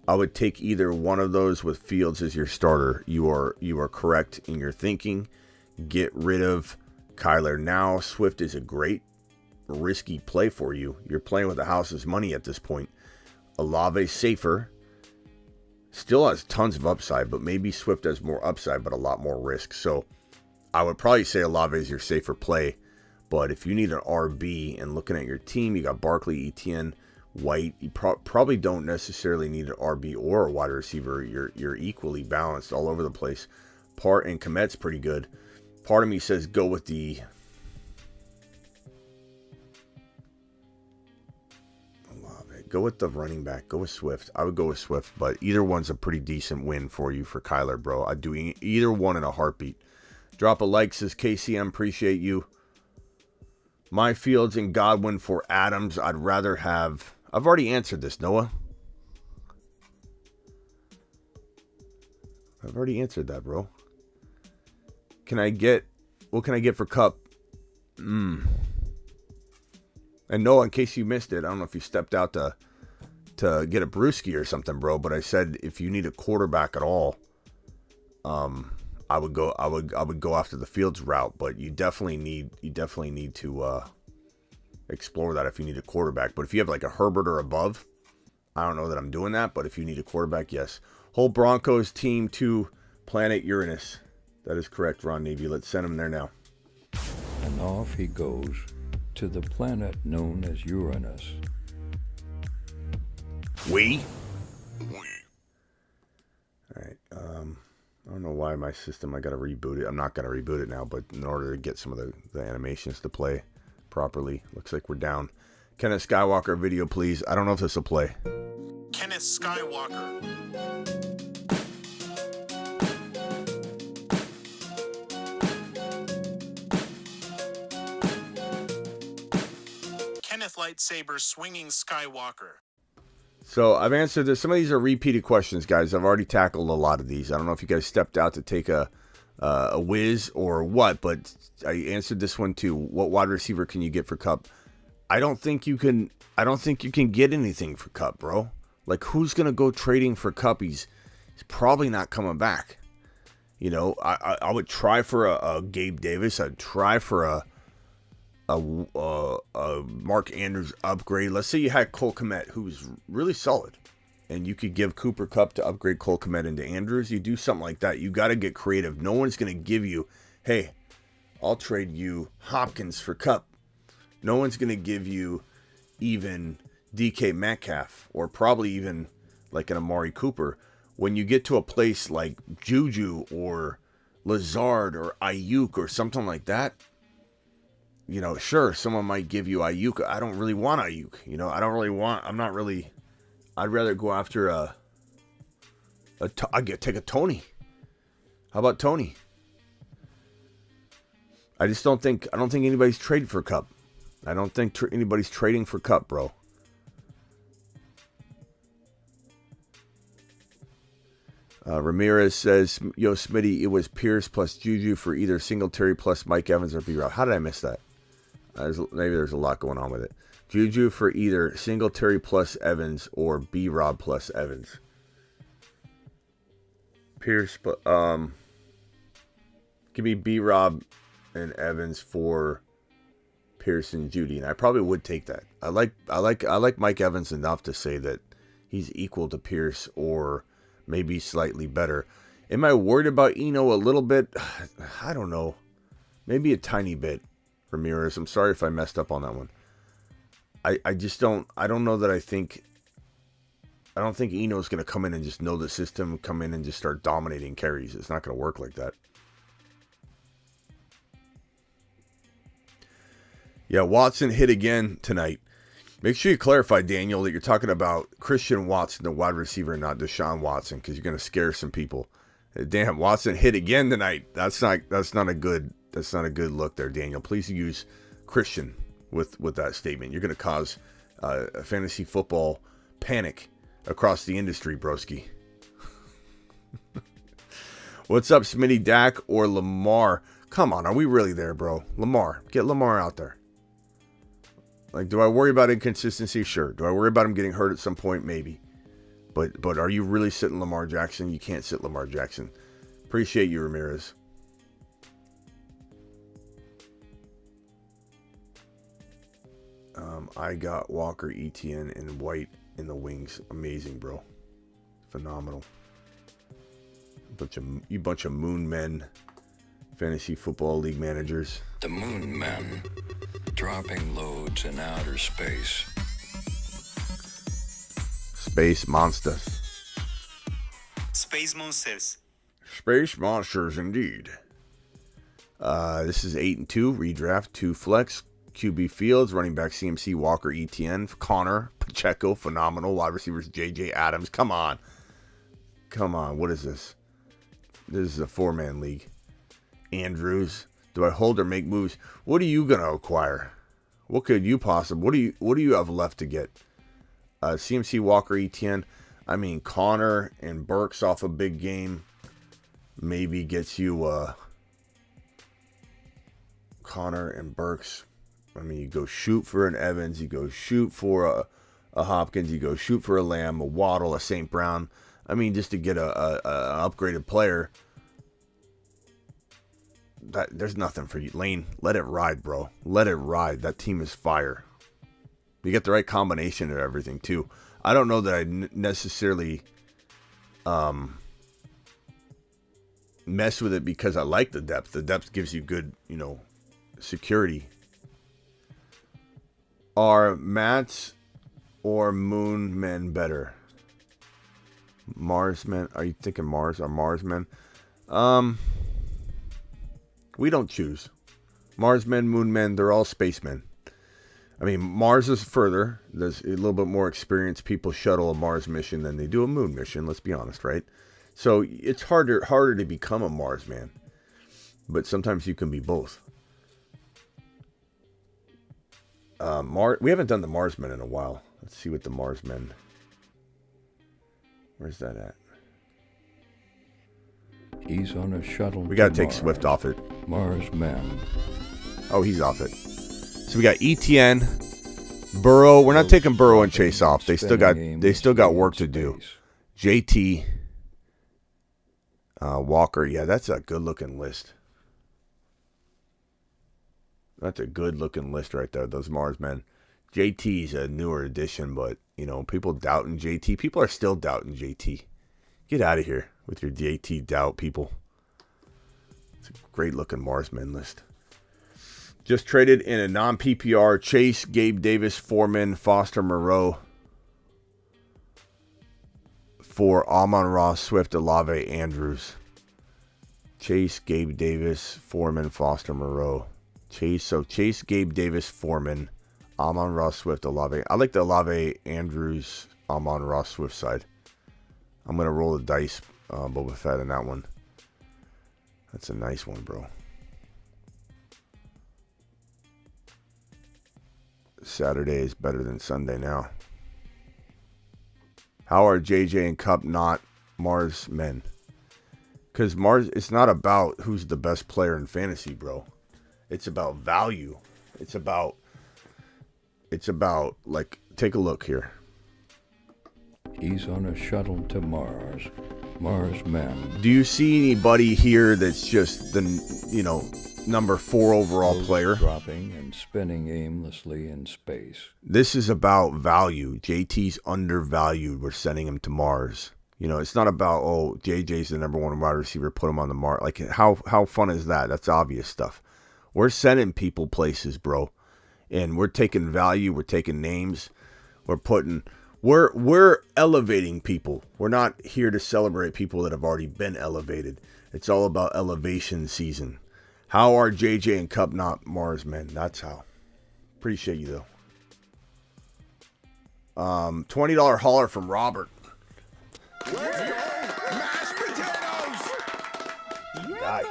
Speaker 1: I would take either one of those with Fields as your starter. You are correct in your thinking. Get rid of Kyler now. Swift is a great risky play for you. You're playing with the house's money at this point. Olave safer. Still has tons of upside. But maybe Swift has more upside but a lot more risk. So I would probably say Olave is your safer play, but if you need an RB and looking at your team, you got Barkley, Etienne, White. You probably don't necessarily need an RB or a wide receiver. You're equally balanced all over the place. And Komet's pretty good. Part of me says go with the Olave. Go with the running back. Go with Swift. I would go with Swift, but either one's a pretty decent win for you for Kyler, bro. I'd do either one in a heartbeat. Drop a like, says KCM. Appreciate you. My Fields and Godwin for Adams. I'd rather have... I've already answered this, Noah. I've already answered that, bro. Can I get... What can I get for Cup? And Noah, in case you missed it, I don't know if you stepped out to get a brewski or something, bro, but I said if you need a quarterback at all, I would go after the Fields route, but you definitely need to explore that if you need a quarterback. But if you have like a Herbert or above, I don't know that I'm doing that, but if you need a quarterback, yes. Whole Broncos team to planet Uranus. That is correct, Ron Navy. Let's send him there now.
Speaker 4: And off he goes to the planet known as Uranus.
Speaker 1: We? All right. I don't know why my system, I got to reboot it. I'm not going to reboot it now, but in order to get some of the animations to play properly, looks like we're down. Kenneth Skywalker video, please. I don't know if this will play.
Speaker 5: Kenneth Skywalker. Kenneth lightsaber swinging Skywalker.
Speaker 1: So I've answered this. Some of these are repeated questions, guys. I've already tackled a lot of these. I don't know if you guys stepped out to take a whiz or what, but I answered this one too. What wide receiver can you get for Cup? I don't think you can get anything for Cup, bro. Like, who's gonna go trading for Cup? He's probably not coming back. You know, I would try for a Gabe Davis. I'd try for a Mark Andrews upgrade. Let's say you had Cole Kmet, who's really solid, and you could give Cooper Kupp to upgrade Cole Kmet into Andrews. You do something like that. You got to get creative. No one's going to give you, hey, I'll trade you Hopkins for Kupp. No one's going to give you even DK Metcalf or probably even like an Amari Cooper. When you get to a place like Juju or Lazard or Ayuk or something like that, you know, sure, someone might give you Ayuk. I don't really want Ayuk. You know, I'd rather go after take a Tony. How about Tony? I don't think anybody's traded for Kupp. I don't think anybody's trading for Kupp, bro. Ramirez says, yo, Smitty, it was Pierce plus Juju for either Singletary plus Mike Evans or B-Rob. How did I miss that? Maybe there's a lot going on with it. Juju for either Singletary plus Evans or B-Rob plus Evans. Pierce, but give me B-Rob and Evans for Pierce and Judy, and I probably would take that. I like Mike Evans enough to say that he's equal to Pierce or maybe slightly better. Am I worried about Eno a little bit? I don't know. Maybe a tiny bit. Ramirez, I'm sorry if I messed up on that one. I don't know that I don't think Eno's going to come in and just know the system, come in and just start dominating carries. It's not going to work like that. Yeah, Watson hit again tonight. Make sure you clarify, Daniel, that you're talking about Christian Watson, the wide receiver, not Deshaun Watson, because you're going to scare some people. Damn, Watson hit again tonight. That's not a good look there, Daniel. Please use Christian with that statement. You're going to cause a fantasy football panic across the industry, broski. What's up, Smitty? Dak or Lamar? Come on, are we really there, bro? Lamar. Get Lamar out there. Like, do I worry about inconsistency? Sure. Do I worry about him getting hurt at some point? Maybe. But are you really sitting Lamar Jackson? You can't sit Lamar Jackson. Appreciate you, Ramirez. I got Walker, ETN, and White in the wings. Amazing, bro. Phenomenal. You bunch of moon men. Fantasy Football League managers.
Speaker 4: The Moon Men, dropping loads in outer space.
Speaker 1: Space monsters.
Speaker 5: Space Monsters.
Speaker 1: Space monsters, indeed. This is 8-2, redraft, 2 flex. QB Fields, running back CMC, Walker, ETN, Connor, Pacheco, phenomenal. Wide receivers, JJ Adams. Come on. What is this? This is a 4-man league. Andrews. Do I hold or make moves? What are you gonna acquire? What could you possibly? What do you have left to get? CMC, Walker, ETN. I mean, Connor and Burks off a big game. Maybe gets you Connor and Burks. I mean, you go shoot for an Evans, you go shoot for a Hopkins, you go shoot for a Lamb, a Waddle, a St. Brown. I mean, just to get a upgraded player. There's nothing for you. Lane, let it ride, bro. Let it ride. That team is fire. You get the right combination of everything, too. I don't know that I necessarily mess with it because I like the depth. The depth gives you good, security. Are Mats or Moon Men better? Mars Men? Are you thinking Mars? Are Mars Men? We don't choose. Mars Men, Moon Men, they're all spacemen. I mean, Mars is further. There's a little bit more experienced people shuttle a Mars mission than they do a Moon mission, let's be honest, right? So it's harder to become a Mars man. But sometimes you can be both. We haven't done the Marsmen in a while. Let's see what the Marsmen. Where's that at?
Speaker 4: He's on a shuttle.
Speaker 1: We got to
Speaker 4: to
Speaker 1: take Swift off it.
Speaker 4: Mars men.
Speaker 1: Oh, he's off it. So we got ETN, Burrow. We're not taking Burrow and Chase off. They still got work to do. JT, Walker. Yeah, that's a good looking list. That's a good looking list right there. Those Marsmen. JT's a newer addition, but people doubting JT. People are still doubting JT. Get out of here with your JT doubt, people. It's a great looking Marsmen list. Just traded in a non-PPR Chase, Gabe Davis, Foreman, Foster Moreau for Amon-Ra, Swift, Olave, Andrews. Chase, Gabe Davis, Foreman, Foster Moreau. Chase, Gabe Davis, Foreman, Amon-Ra, Swift, Olave. I like the Olave, Andrews, Amon-Ra, Swift side. I'm going to roll the dice, Boba Fett in that one. That's a nice one, bro. Saturday is better than Sunday now. How are JJ and Cup not Mars men? Because Mars, it's not about who's the best player in fantasy, bro. It's about value. It's about like, take a look here.
Speaker 4: He's on a shuttle to Mars. Mars men.
Speaker 1: Do you see anybody here that's just the, number 4 overall player?
Speaker 4: Dropping and spinning aimlessly in space.
Speaker 1: This is about value. JT's undervalued. We're sending him to Mars. It's not about, JJ's the number 1 wide receiver, put him on the Mars. Like, how fun is that? That's obvious stuff. We're sending people places, bro. And we're taking value. We're taking names. We're elevating people. We're not here to celebrate people that have already been elevated. It's all about elevation season. How are JJ and Cup not Mars men? That's how. Appreciate you, though. $20 holler from Robert.
Speaker 2: Mashed potatoes!
Speaker 1: Yeah,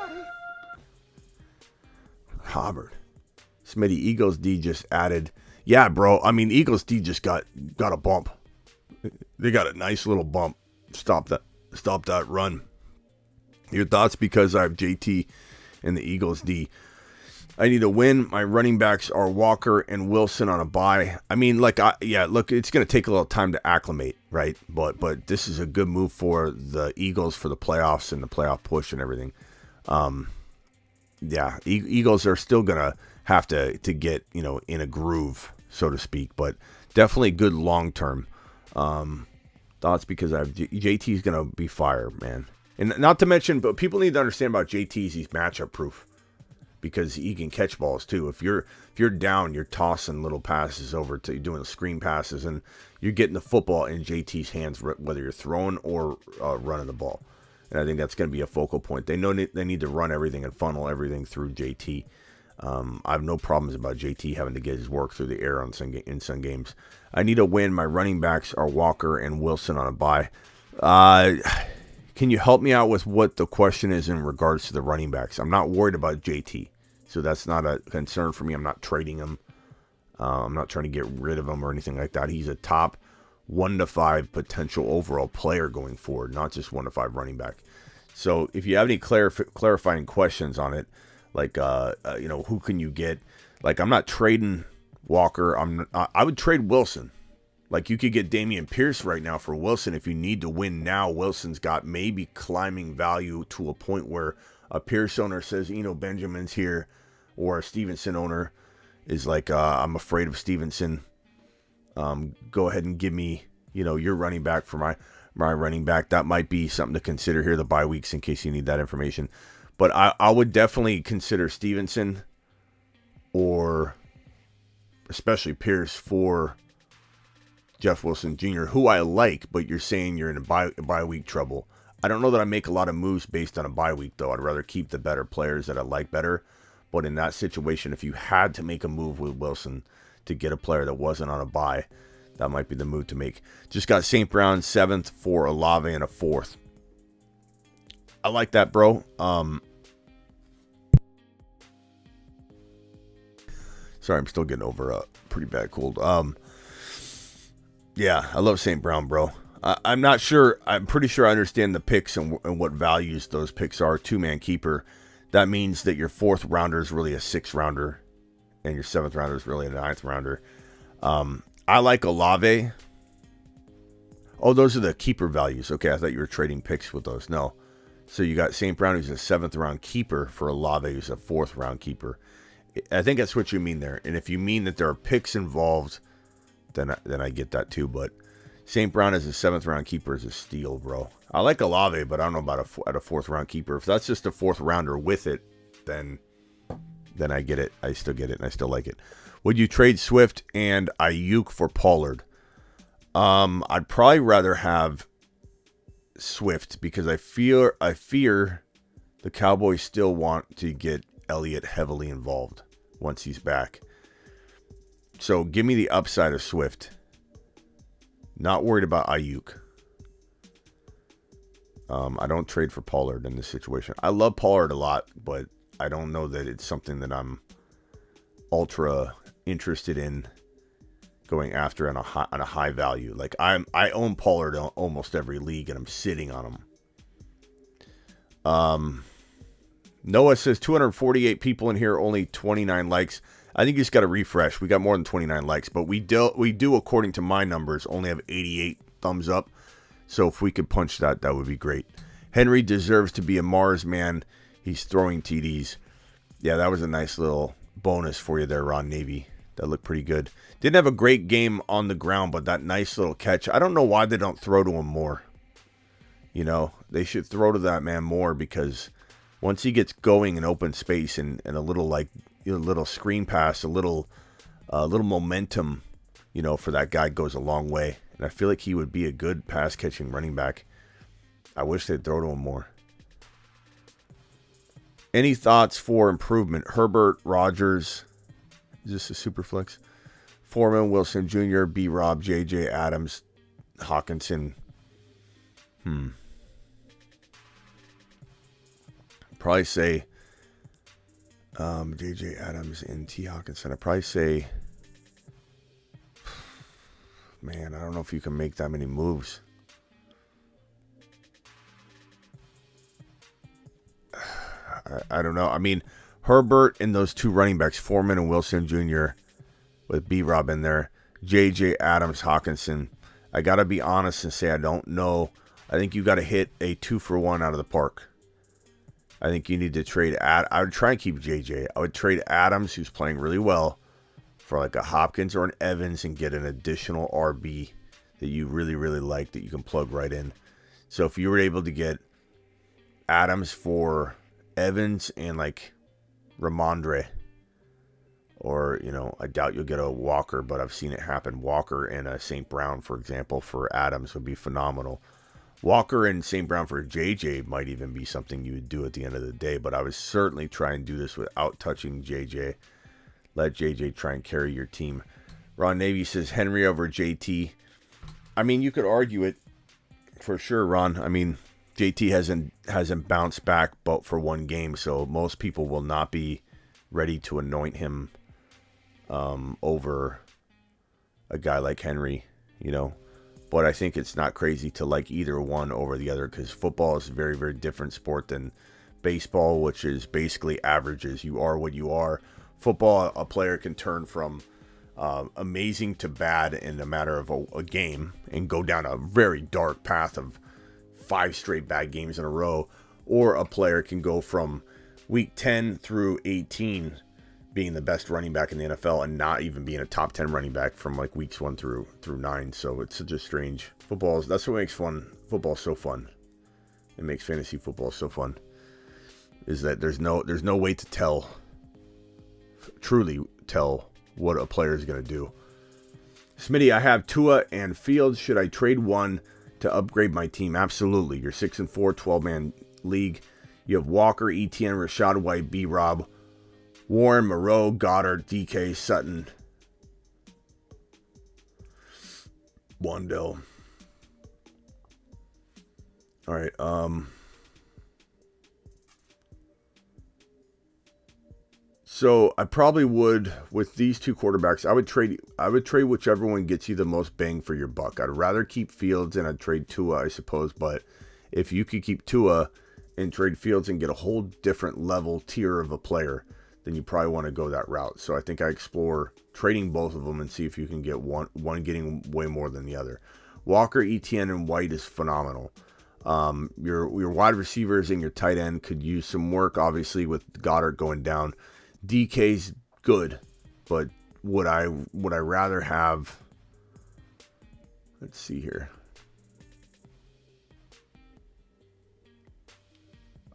Speaker 1: Robert. Smitty, Eagles D just added. Yeah, bro. I mean, Eagles D just got a bump. They got a nice little bump. Stop that run. Your thoughts, because I have JT and the Eagles D. I need a win. My running backs are Walker and Wilson on a bye. I mean, look, it's going to take a little time to acclimate, right? But this is a good move for the Eagles for the playoffs and the playoff push and everything. Eagles are still going to have to get, in a groove, so to speak, but definitely good long-term. Thoughts, because I have JT's going to be fire, man. And not to mention, but people need to understand about JT's, he's matchup proof. Because he can catch balls too. If you're down, you're tossing little passes over to, you're doing the screen passes, and you're getting the football in JT's hands, whether you're throwing or running the ball. And I think that's going to be a focal point. They know they need to run everything and funnel everything through JT. I have no problems about JT having to get his work through the air in some games. I need a win. My running backs are Walker and Wilson on a bye. Can you help me out with what the question is in regards to the running backs? I'm not worried about JT, so that's not a concern for me. I'm not trading him. I'm not trying to get rid of him or anything like that. He's a top 1 to 5 potential overall player going forward, not just 1 to 5 running back. So if you have any clarifying questions on it, like who can you get? Like, I'm not trading Walker. I would trade Wilson. Like, you could get Dameon Pierce right now for Wilson if you need to win now. Wilson's got maybe climbing value to a point where a Pierce owner says, Benjamin's here, or a Stevenson owner is like, I'm afraid of Stevenson. Go ahead and give me, your running back for my running back. That might be something to consider here, the bye weeks, in case you need that information. But I would definitely consider Stevenson, or especially Pierce, for Jeff Wilson Jr., who I like, but you're saying you're in a bye week trouble. I don't know that I make a lot of moves based on a bye week, though. I'd rather keep the better players that I like better. But in that situation, if you had to make a move with Wilson to get a player that wasn't on a bye, that might be the move to make. Just got St. Brown 7th for Olave and a 4th. I like that, Sorry, I'm still getting over a pretty bad cold. Yeah, I love St. Brown, bro. I'm not sure. I'm pretty sure I understand the picks and what values those picks are. 2-man keeper. That means that your 4th rounder is really a 6th rounder, and your 7th rounder is really a 9th rounder. I like Olave. Oh, those are the keeper values. Okay, I thought you were trading picks with those. No. So you got St. Brown, who's a 7th round keeper, for Olave, who's a 4th round keeper. I think that's what you mean there. And if you mean that there are picks involved, then I get that too. But St. Brown as a 7th round keeper is a steal, bro. I like Olave, but I don't know about a 4th round keeper. If that's just a 4th rounder with it, then I get it. I still get it, and I still like it. Would you trade Swift and Ayuk for Pollard? I'd probably rather have Swift because I fear the Cowboys still want to get Elliott heavily involved once he's back. So give me the upside of Swift. Not worried about Ayuk. I don't trade for Pollard in this situation. I love Pollard a lot, but I don't know that it's something that I'm ultra interested in going after on a high value. Like I own Pollard in almost every league, and I'm sitting on him. Noah says 248 people in here, only 29 likes. I think you just got to refresh. We got more than 29 likes, but we do, according to my numbers, only have 88 thumbs up. So if we could punch that, that would be great. Henry deserves to be a Mars man. He's throwing TDs. Yeah, that was a nice little bonus for you there, Ron Navy. That looked pretty good. Didn't have a great game on the ground, but that nice little catch. I don't know why they don't throw to him more. You know, they should throw to that man more, because once he gets going in open space and a little little screen pass, a little momentum, for that guy goes a long way. And I feel like he would be a good pass catching running back. I wish they'd throw to him more. Any thoughts for improvement? Herbert, Rodgers. Is this a super flex? Foreman, Wilson Jr., B. Rob, J.J. Adams, Hawkinson. Probably say J.J. Adams and T. Hawkinson. I'd probably say, man, I don't know if you can make that many moves. I don't know. I mean, Herbert and those 2 running backs, Foreman and Wilson Jr., with B-Rob in there, J.J. Adams, Hawkinson. I got to be honest and say I don't know. I think you got to hit a 2-for-1 out of the park. I think you need to trade. I would try and keep J.J. I would trade Adams, who's playing really well, for like a Hopkins or an Evans, and get an additional RB that you really, really like that you can plug right in. So if you were able to get Adams for Evans and like Ramondre, or, I doubt you'll get a Walker, but I've seen it happen. Walker and a St. Brown, for example, for Adams would be phenomenal. Walker and St. Brown for JJ might even be something you would do at the end of the day, but I would certainly try and do this without touching JJ. Let JJ try and carry your team. Ron Navy says Henry over JT. I mean, you could argue it for sure, Ron. I mean, JT hasn't bounced back but for one game, so most people will not be ready to anoint him over a guy like Henry, But I think it's not crazy to like either one over the other, because football is a very, very different sport than baseball, which is basically averages. You are what you are. Football, a player can turn from amazing to bad in a matter of a game and go down a very dark path of 5 straight bad games in a row. Or a player can go from week 10 through 18 being the best running back in the NFL and not even being a top 10 running back from like weeks 1 through 9. So it's such a strange football. That's what makes football so fun. It makes fantasy football so fun. Is that there's no way to truly tell what a player is going to do. Smitty, I have Tua and Fields. Should I trade one to upgrade my team? Absolutely. You're 6-4, 12-man league. You have Walker, ETN, Rashad White, B-Rob, Warren, Moreau, Goddard, DK, Sutton, Wandell. All right. So I probably would, with these two quarterbacks, I would trade whichever one gets you the most bang for your buck. I'd rather keep Fields and I'd trade Tua, I suppose. But if you could keep Tua and trade Fields and get a whole different level tier of a player, then you probably want to go that route. So I think I explore trading both of them and see if you can get one getting way more than the other. Walker, Etienne, and White is phenomenal. Your wide receivers and your tight end could use some work, obviously, with Goddard going down. DK's good, but would I rather have, let's see here.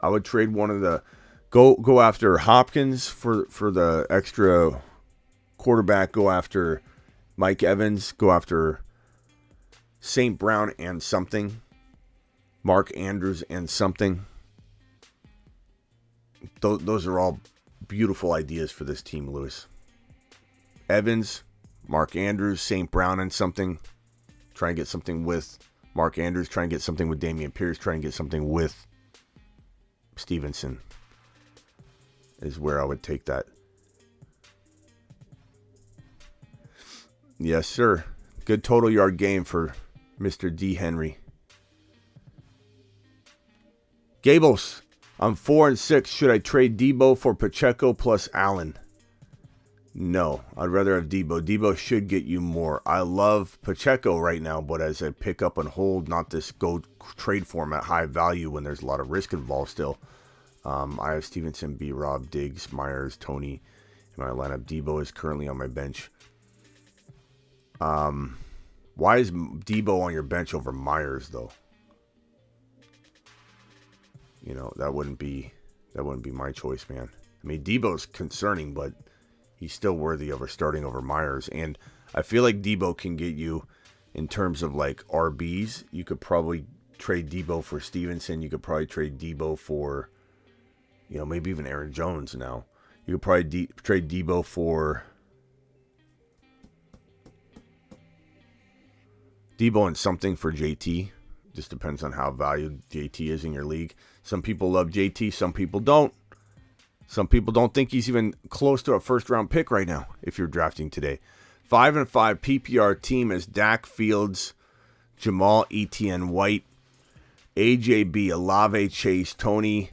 Speaker 1: I would trade one of the go after Hopkins for the extra quarterback, go after Mike Evans, go after St. Brown and something, Mark Andrews and something. Those are all beautiful ideas for this team, Lewis. Evans, Mark Andrews, St. Brown and something. Try and get something with Mark Andrews. Try and get something with Dameon Pierce. Try and get something with Stevenson is where I would take that. Yes, sir. Good total yard game for Mr. D. Henry. Gables, I'm 4-6. Should I trade Debo for Pacheco plus Allen? No, I'd rather have Debo. Debo should get you more. I love Pacheco right now, but as a pick up and hold, not this go trade for him at high value when there's a lot of risk involved still. I have Stevenson, B. Rob, Diggs, Myers, Tony in my lineup. Debo is currently on my bench. Why is Debo on your bench over Myers though? You know, that wouldn't be my choice, man. I mean, Debo's concerning, but he's still worthy of starting over Myers. And I feel like Debo can get you, in terms of like RBs, you could probably trade Debo for Stevenson. You could probably trade Debo for, you know, maybe even Aaron Jones now. You could probably trade Debo for Debo and something for JT. Just depends on how valued JT is in your league. Some people love JT, some people don't. Some people don't think he's even close to a first-round pick right now if you're drafting today. 5-5 PPR team is Dak, Fields, Jamal, Etienne, White, AJB, Olave, Chase, Tony.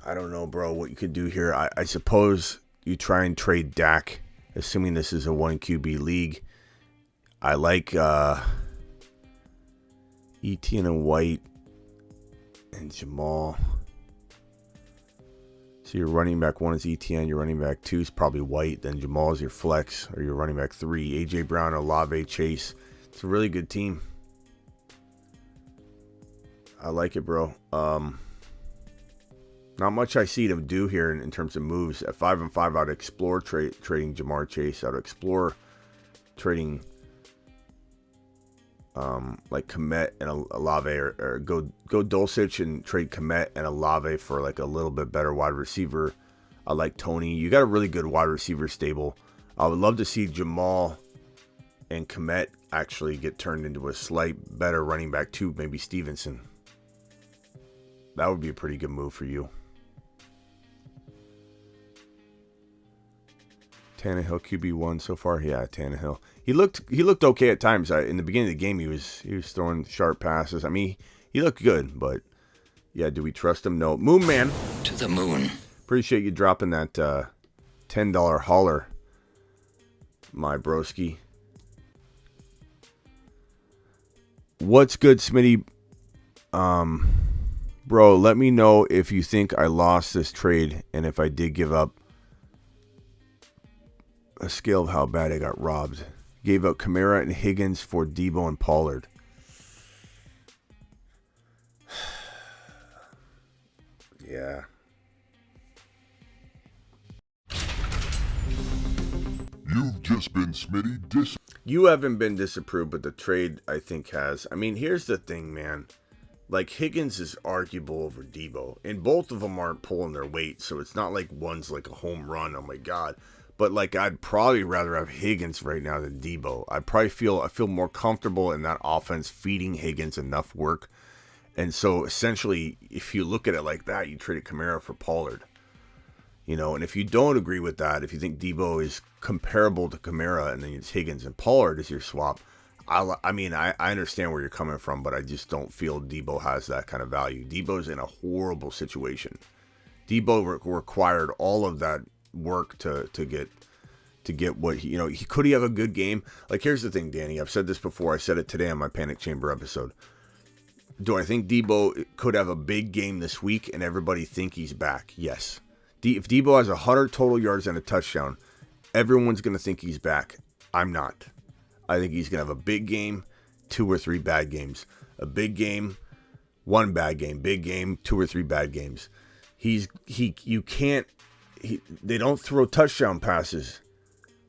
Speaker 1: I don't know, bro, what you could do here. I suppose you try and trade Dak, assuming this is a 1 QB league. I like Etienne and White and Jamal. So your running back 1 is Etienne, your running back 2 is probably White, then Jamal is your flex, or your running back 3, AJ Brown, Olave, Chase. It's a really good team. I like it, bro. Not much I see them do here in terms of moves. At 5-5, I'd explore trading Jamar Chase. I'd explore trading like Komet and Olave, or go Dulcich and trade Komet and Olave for like a little bit better wide receiver. I like Tony. You got a really good wide receiver stable. I would love to see Jamal and Komet actually get turned into a slight better running back too, maybe Stevenson. That would be a pretty good move for you. Tannehill QB1 so far. Yeah, Tannehill. He looked okay at times. In the beginning of the game, he was throwing sharp passes. I mean, he looked good, but yeah, do we trust him? No. Moon Man.
Speaker 3: To the moon.
Speaker 1: Appreciate you dropping that $10 holler, my broski. What's good, Smitty? Bro, let me know if you think I lost this trade and if I did give up. A scale of how bad I got robbed. Gave up Kamara and Higgins for Debo and Pollard. Yeah.
Speaker 2: You've just been Smitty
Speaker 1: You haven't been disapproved, but the trade, I think, has. I mean, here's the thing, man. Like, Higgins is arguable over Debo, and both of them aren't pulling their weight, so it's not like one's like a home run. Oh my God. But like, I'd probably rather have Higgins right now than Debo. I feel more comfortable in that offense feeding Higgins enough work. And so essentially, if you look at it like that, you traded Kamara for Pollard. You know, and if you don't agree with that, if you think Debo is comparable to Kamara and then it's Higgins and Pollard as your swap, I mean, I understand where you're coming from, but I just don't feel Debo has that kind of value. Debo's in a horrible situation. Debo required all of that work to get what he, you know, could he have a good game? Like, here's the thing, Danny. I've said this before. I said it today on my Panic Chamber episode. Do I think Debo could have a big game this week and everybody think he's back? Yes. If Debo has 100 total yards and a touchdown, everyone's going to think he's back. I'm not. I think he's going to have a big game, 2 or 3 bad games. A big game, 1 bad game. Big game, 2 or 3 bad games. They don't throw touchdown passes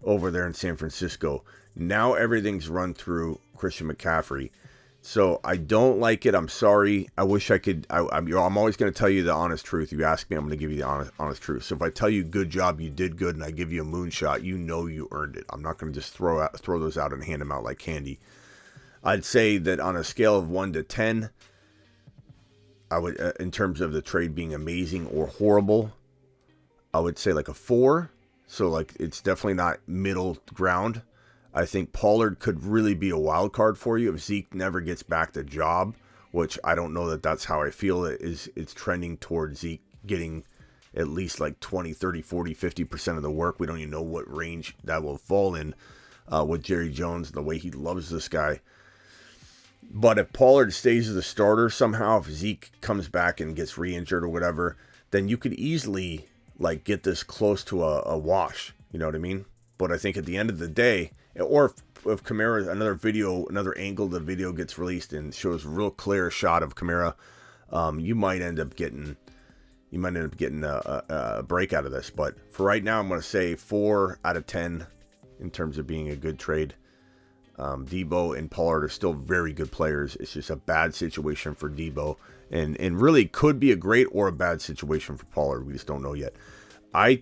Speaker 1: over there in San Francisco. Now everything's run through Christian McCaffrey. So I don't like it. I'm sorry. I wish I could. I'm always going to tell you the honest truth. You ask me, I'm going to give you the honest truth. So if I tell you good job, you did good, and I give you a moonshot, you know you earned it. I'm not going to just throw those out and hand them out like candy. I'd say that on a scale of 1 to 10, I would, in terms of the trade being amazing or horrible, I would say like a 4. So like it's definitely not middle ground. I think Pollard could really be a wild card for you if Zeke never gets back the job, which I don't know that that's how I feel it is. It's trending towards Zeke getting at least like 20, 30, 40, 50% of the work. We don't even know what range that will fall in with Jerry Jones, the way he loves this guy. But if Pollard stays as the starter somehow, if Zeke comes back and gets re-injured or whatever, then you could easily like get this close to a wash. You know what I mean? But I think at the end of the day, or if Kamara, another angle of the video gets released and shows a real clear shot of Kamara, you might end up getting a break out of this. But for right now, I'm going to say 4 out of 10 in terms of being a good trade. Debo and Pollard are still very good players. It's just a bad situation for Debo, and really could be a great or a bad situation for Pollard. We just don't know yet.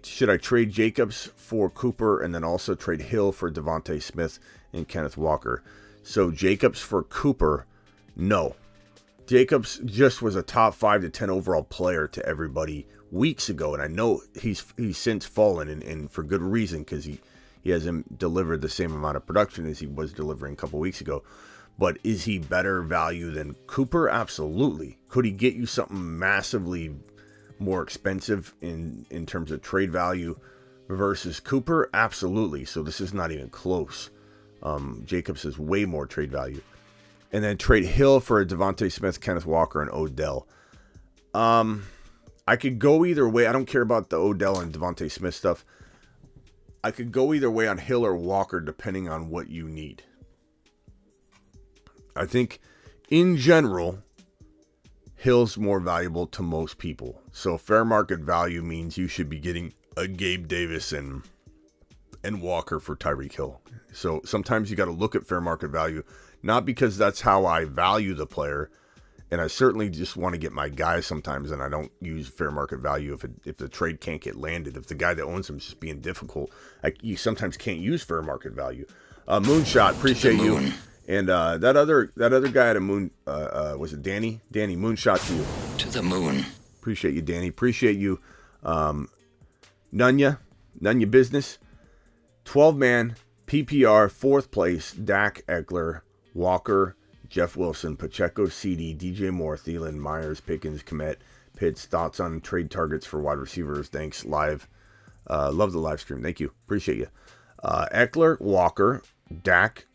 Speaker 1: Should I trade Jacobs for Cooper and then also trade Hill for Devontae Smith and Kenneth Walker? So Jacobs for Cooper, no. Jacobs just was a top 5 to 10 overall player to everybody weeks ago, and I know he's since fallen, and for good reason, because he hasn't delivered the same amount of production as he was delivering a couple weeks ago. But is he better value than Cooper? Absolutely. Could he get you something massively more expensive in terms of trade value versus Cooper? Absolutely. So this is not even close. Jacobs is way more trade value. And then trade Hill for Devontae Smith, Kenneth Walker, and Odell. I could go either way. I don't care about the Odell and Devontae Smith stuff. I could go either way on Hill or Walker depending on what you need. I think in general, Hill's more valuable to most people. So fair market value means you should be getting a Gabe Davis and Walker for Tyreek Hill. So sometimes you got to look at fair market value, not because that's how I value the player, and I certainly just want to get my guys sometimes, and I don't use fair market value if the trade can't get landed. If the guy that owns him is just being difficult, you sometimes can't use fair market value. Moonshot, appreciate you. And that other guy at a moon, was it Danny? Danny, moonshot to you.
Speaker 3: To the moon.
Speaker 1: Appreciate you, Danny. Appreciate you. Nunya business. 12-man, PPR, 4th place, Dak, Eckler, Walker, Jeff Wilson, Pacheco, CD, DJ Moore, Thielen, Myers, Pickens, Kmet, Pitts. Thoughts on trade targets for wide receivers? Thanks, live. Love the live stream. Thank you. Appreciate you. Eckler, Walker, Dak,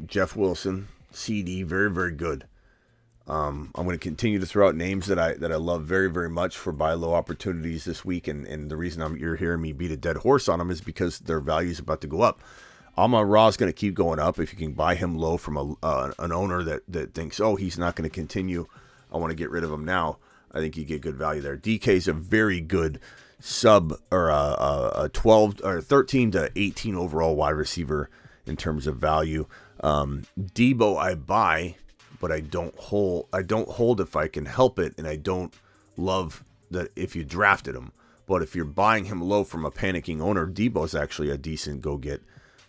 Speaker 1: Jeff Wilson, CD, very, very good. I'm going to continue to throw out names that I love very, very much for buy low opportunities this week, and the reason you're hearing me beat a dead horse on them is because their value is about to go up. Amon-Ra is going to keep going up. If you can buy him low from an owner that thinks, oh, he's not going to continue, I want to get rid of him now, I think you get good value there. DK is a very good sub or a 12 or 13 to 18 overall wide receiver in terms of value. Debo I buy, but I don't hold if I can help it, and I don't love that if you drafted him. But if you're buying him low from a panicking owner, Debo's actually a decent go-get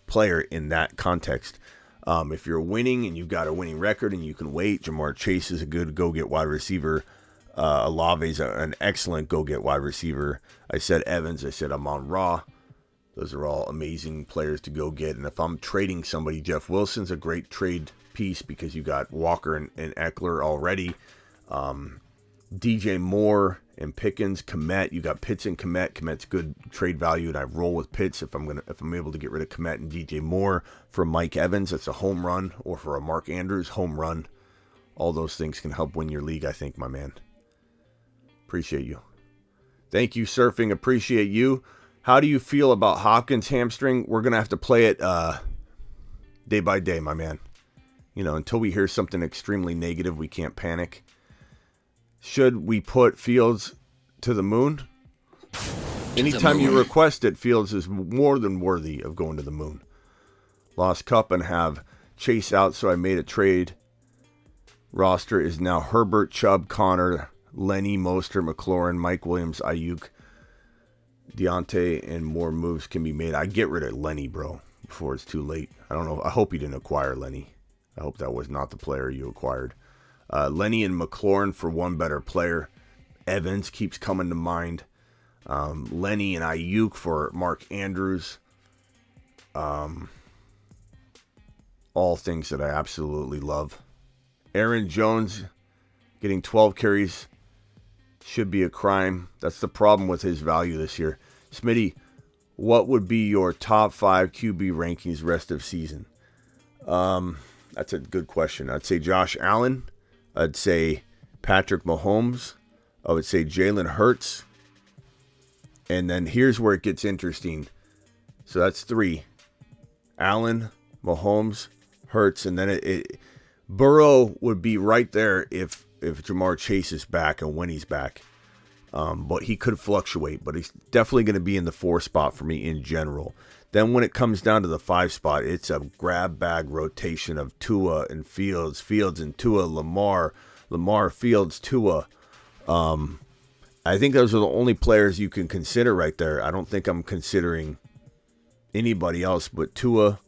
Speaker 1: player in that context. If you're winning and you've got a winning record and you can wait, Jamar Chase is a good go-get wide receiver. Olave's an excellent go-get wide receiver. I said Evans. I said Amon-Ra. Those are all amazing players to go get. And if I'm trading somebody, Jeff Wilson's a great trade piece because you got Walker and Eckler already. DJ Moore and Pickens, Kmet. You got Pitts and Kmet. Kmet's good trade value, and I roll with Pitts if I'm able to get rid of Kmet and DJ Moore for Mike Evans. That's a home run, or for a Mark Andrews home run. All those things can help win your league, I think, my man. Appreciate you. Thank you, Surfing. Appreciate you. How do you feel about Hopkins' hamstring? We're going to have to play it day by day, my man. You know, until we hear something extremely negative, we can't panic. Should we put Fields to the moon? Anytime you request it, Fields is more than worthy of going to the moon. Lost Cup and have Chase out, so I made a trade. Roster is now Herbert, Chubb, Connor, Lenny, Mostert, McLaurin, Mike Williams, Ayuk, Deontay, and more moves can be made. I get rid of Lenny, bro, before it's too late. I don't know. I hope you didn't acquire Lenny. I hope that was not the player you acquired. Lenny and McLaurin for one better player. Evans keeps coming to mind. Lenny and Ayuk for Mark Andrews. All things that I absolutely love. Aaron Jones getting 12 carries should be a crime. That's the problem with his value this year. Smitty, what would be your top 5 QB rankings rest of season? That's a good question. I'd say Josh Allen. I'd say Patrick Mahomes. I would say Jalen Hurts. And then here's where it gets interesting. So that's 3. Allen, Mahomes, Hurts, and then Burrow would be right there if Jamar Chase is back and when he's back. But he could fluctuate, but he's definitely going to be in the 4 spot for me in general. Then when it comes down to the 5 spot, it's a grab bag rotation of Tua and Fields, Fields and Tua, Lamar, Fields, Tua. I think those are the only players you can consider right there. I don't think I'm considering anybody else but Tua,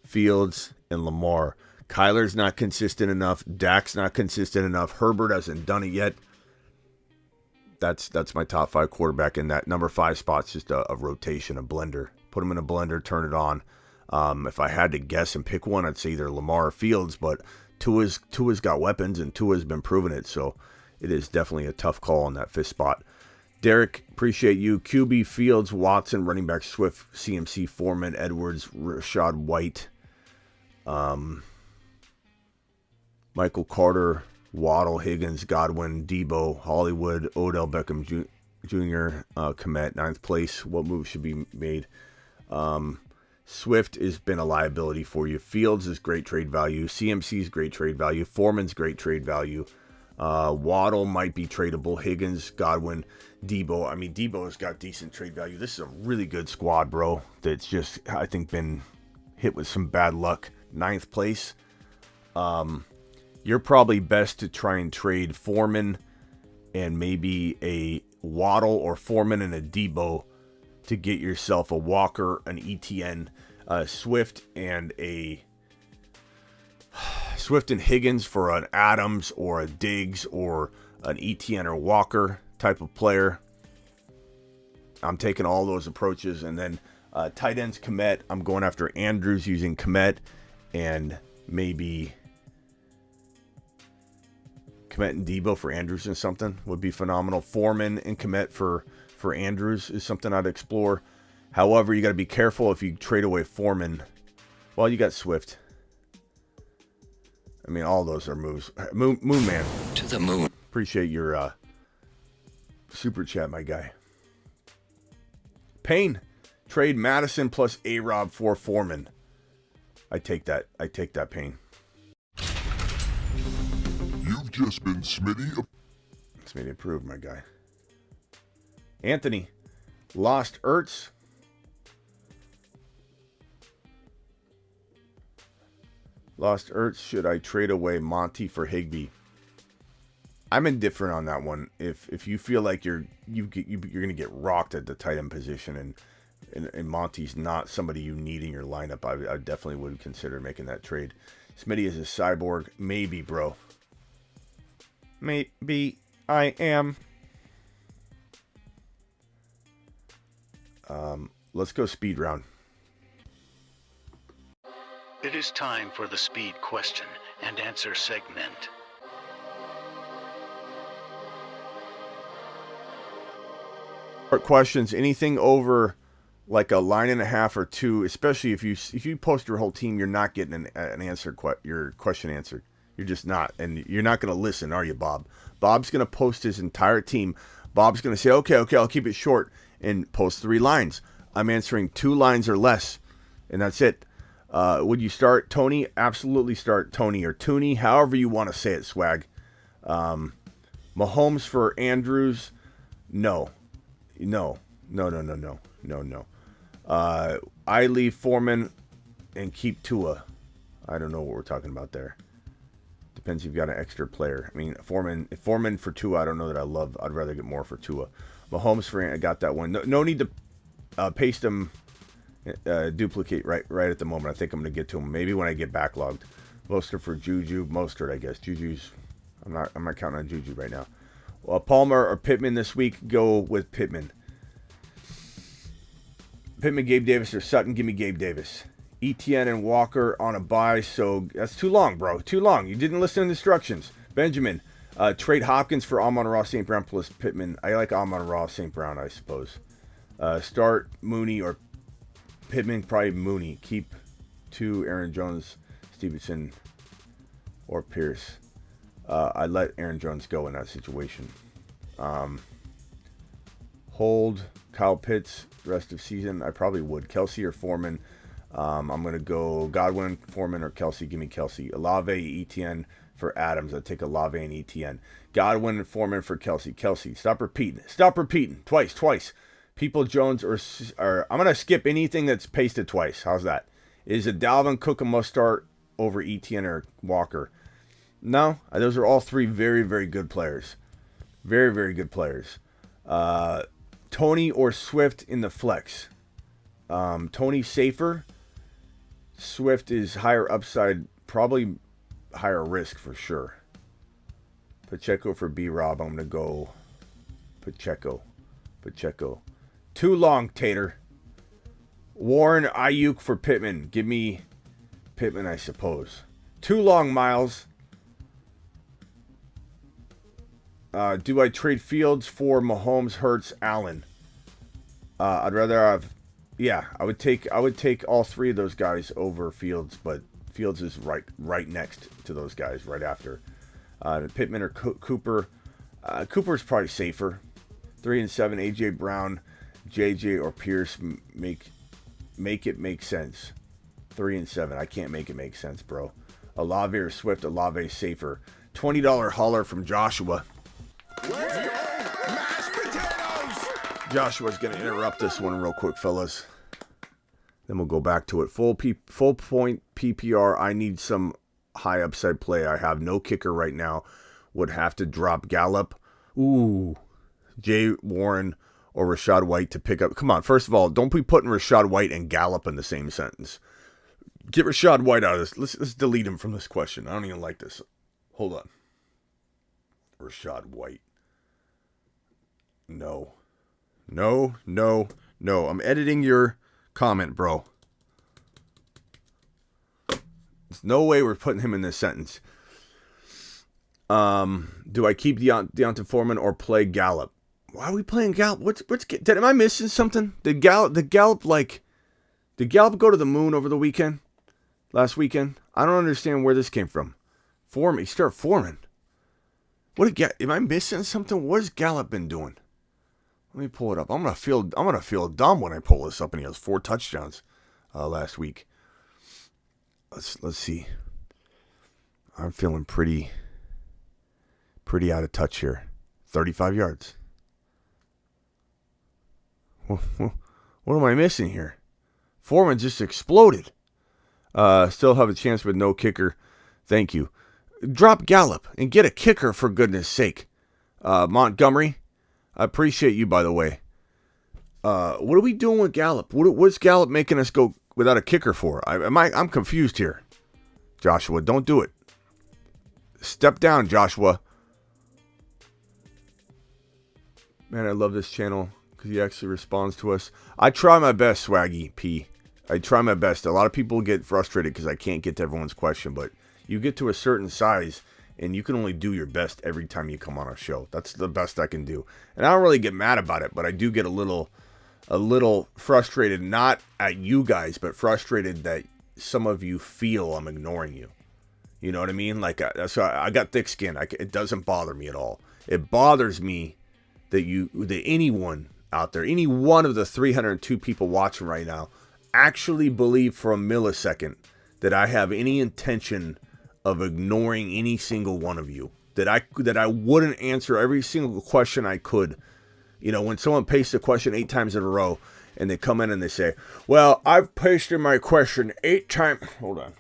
Speaker 1: Fields, and Lamar. Kyler's not consistent enough. Dak's not consistent enough. Herbert hasn't done it yet. That's my top 5 quarterback in that number 5 spot's just a rotation, a blender. Put them in a blender, turn it on. If I had to guess and pick one, I'd say either Lamar or Fields, but Tua's got weapons and Tua's been proving it, so it is definitely a tough call on that 5th spot. Derek, appreciate you. QB, Fields, Watson, running back, Swift, CMC, Foreman, Edwards, Rashad White, Michael Carter, Waddle, Higgins, Godwin, Debo, Hollywood, Odell Beckham Jr., Kmet, 9th place. What moves should be made? Swift has been a liability for you. Fields is great trade value. CMC's great trade value. Foreman's great trade value. Waddle might be tradable. Higgins, Godwin, Debo. I mean, Debo's got decent trade value. This is a really good squad, bro. That's just, I think, been hit with some bad luck. 9th place. You're probably best to try and trade Foreman and maybe a Waddle or Foreman and a Debo to get yourself a Walker, an ETN, Swift and Higgins for an Adams or a Diggs or an ETN or Walker type of player. I'm taking all those approaches. And then tight ends, Kmet. I'm going after Andrews using Kmet and maybe Kmet and Debo for Andrews and something would be phenomenal. Foreman and Kmet for Andrews is something I'd explore. However, you got to be careful if you trade away Foreman. Well, you got Swift. I mean, all those are moves. Moon Man.
Speaker 3: To the moon.
Speaker 1: Appreciate your super chat, my guy. Payne. Trade Madison plus A-Rob for Foreman. I take that. Payne.
Speaker 2: You've just been Smitty.
Speaker 1: Smitty approved, my guy. Anthony. Lost Ertz. Should I trade away Monty for Higbee? I'm indifferent on that one. If you feel like you're going to get rocked at the tight end position and Monty's not somebody you need in your lineup, I definitely would consider making that trade. Smitty is a cyborg. Maybe, bro. Maybe. I am. Let's go speed round.
Speaker 6: It is time for the speed question and answer segment.
Speaker 1: Questions, anything over like a line and a half or two, especially if you post your whole team, you're not getting an answer, your question answered. You're just not, and you're not going to listen, are you, Bob? Bob's going to post his entire team. Bob's going to say, okay, I'll keep it short and post 3 lines. I'm answering 2 lines or less, and that's it. Would you start Tony? Absolutely start Tony or Tooney, however you want to say it, Swag. Mahomes for Andrews? No. I leave Foreman and keep Tua. I don't know what we're talking about there. Depends if you've got an extra player. I mean, Foreman for Tua, I don't know that I love. I'd rather get more for Tua. Mahomes for I got that one. No need to paste them, duplicate right at the moment. I think I'm going to get to them maybe when I get backlogged. Mostert for Juju. Mostert, I guess. Juju's. I'm not counting on Juju right now. Well, Palmer or Pittman this week? Go with Pittman. Pittman, Gabe Davis, or Sutton? Give me Gabe Davis. ETN and Walker on a bye, so that's too long, bro. Too long. You didn't listen to the instructions. Benjamin, trade Hopkins for Amon-Ra St. Brown plus Pittman. I like Amon-Ra St. Brown, I suppose. Start Mooney or Pittman, probably Mooney. Keep 2 Aaron Jones, Stevenson, or Pierce. I let Aaron Jones go in that situation. Hold Kyle Pitts rest of season. I probably would. Kelsey or Foreman. I'm going to go Godwin, Foreman, or Kelsey. Give me Kelsey. Olave, ETN for Adams. I'd take Olave and ETN. Godwin and Foreman for Kelsey. Kelsey. Stop repeating. Twice. People Jones or I'm going to skip anything that's pasted twice. How's that? Is a Dalvin Cook a must start over ETN or Walker? No. Those are all 3 very, very good players. Very, very good players. Tony or Swift in the flex. Tony safer. Swift is higher upside, probably higher risk for sure. Pacheco for B-Rob. I'm going to go Pacheco. Too long, Tater. Warren, Ayuk for Pittman. Give me Pittman, I suppose. Too long, Miles. Do I trade Fields for Mahomes, Hurts, Allen? I'd rather have... Yeah, I would take all 3 of those guys over Fields, but Fields is right next to those guys, right after. Pittman or Cooper. Cooper's probably safer. 3 and 7. AJ Brown, JJ or Pierce make it make sense. 3 and 7. I can't make it make sense, bro. Olave or Swift. Olave safer. $20 holler from Joshua.
Speaker 2: Let's go! Mashed potatoes!
Speaker 1: Joshua's going to interrupt this one real quick, fellas. Then we'll go back to it. Full point PPR. I need some high upside play. I have no kicker right now. Would have to drop Gallup. Ooh. Jay Warren or Rachaad White to pick up. Come on. First of all, don't be putting Rachaad White and Gallup in the same sentence. Get Rachaad White out of this. Let's delete him from this question. I don't even like this. Hold on. Rachaad White. No. I'm editing your comment, bro. There's no way we're putting him in this sentence. Do I keep Deonta Foreman or play Gallup? Why are we playing Gallup? Am I missing something? Did Gallup go to the moon over the weekend? Last weekend? I don't understand where this came from. Foreman. Start Foreman. Am I missing something? What has Gallup been doing? Let me pull it up. I'm gonna feel dumb when I pull this up, and he has 4 touchdowns last week. Let's see. I'm feeling pretty out of touch here. 35 yards. What am I missing here? Foreman just exploded. Still have a chance with no kicker. Thank you. Drop Gallup and get a kicker for goodness sake. Montgomery, I appreciate you, by the way. What are we doing with Gallup? What's Gallup making us go without a kicker for? I'm confused here. Joshua, don't do it. Step down, Joshua. Man, I love this channel because he actually responds to us. I try my best, Swaggy P. I try my best. A lot of people get frustrated because I can't get to everyone's question, but you get to a certain size and you can only do your best every time you come on a show. That's the best I can do. And I don't really get mad about it, but I do get a little frustrated, not at you guys, but frustrated that some of you feel I'm ignoring you. You know what I mean? Like, so I got thick skin. It doesn't bother me at all. It bothers me that anyone out there, any one of the 302 people watching right now, actually believe for a millisecond that I have any intention of ignoring any single one of you. That I wouldn't answer every single question I could. You know, when someone pastes a question 8 times in a row, and they come in and they say, "Well, I've pasted my question 8 times." Hold on.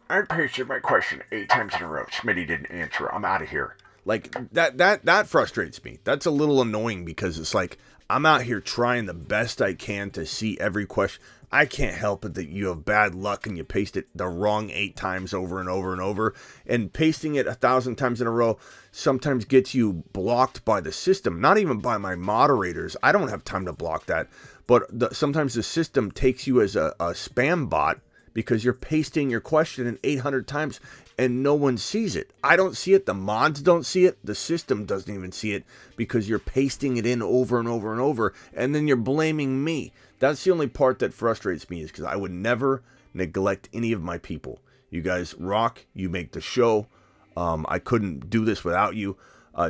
Speaker 1: I pasted my question 8 times in a row. Smitty didn't answer. I'm out of here. Like, that frustrates me. That's a little annoying because it's like, I'm out here trying the best I can to see every question. I can't help it that you have bad luck and you paste it the wrong 8 times over and over and over. And pasting it 1,000 times in a row sometimes gets you blocked by the system. Not even by my moderators. I don't have time to block that. But sometimes the system takes you as a spam bot because you're pasting your question in 800 times and no one sees it. I don't see it. The mods don't see it. The system doesn't even see it because you're pasting it in over and over and over. And then you're blaming me. That's the only part that frustrates me, is because I would never neglect any of my people. You guys rock. You make the show. I couldn't do this without you.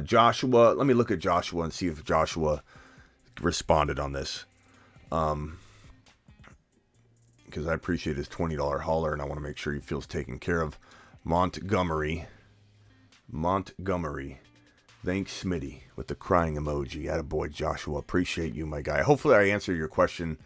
Speaker 1: Joshua, let me look at Joshua and see if Joshua responded on this. Because I appreciate his $20 hauler and I want to make sure he feels taken care of. Montgomery. Thanks, Smitty, with the crying emoji. Attaboy, Joshua. Appreciate you, my guy. Hopefully I answer your question,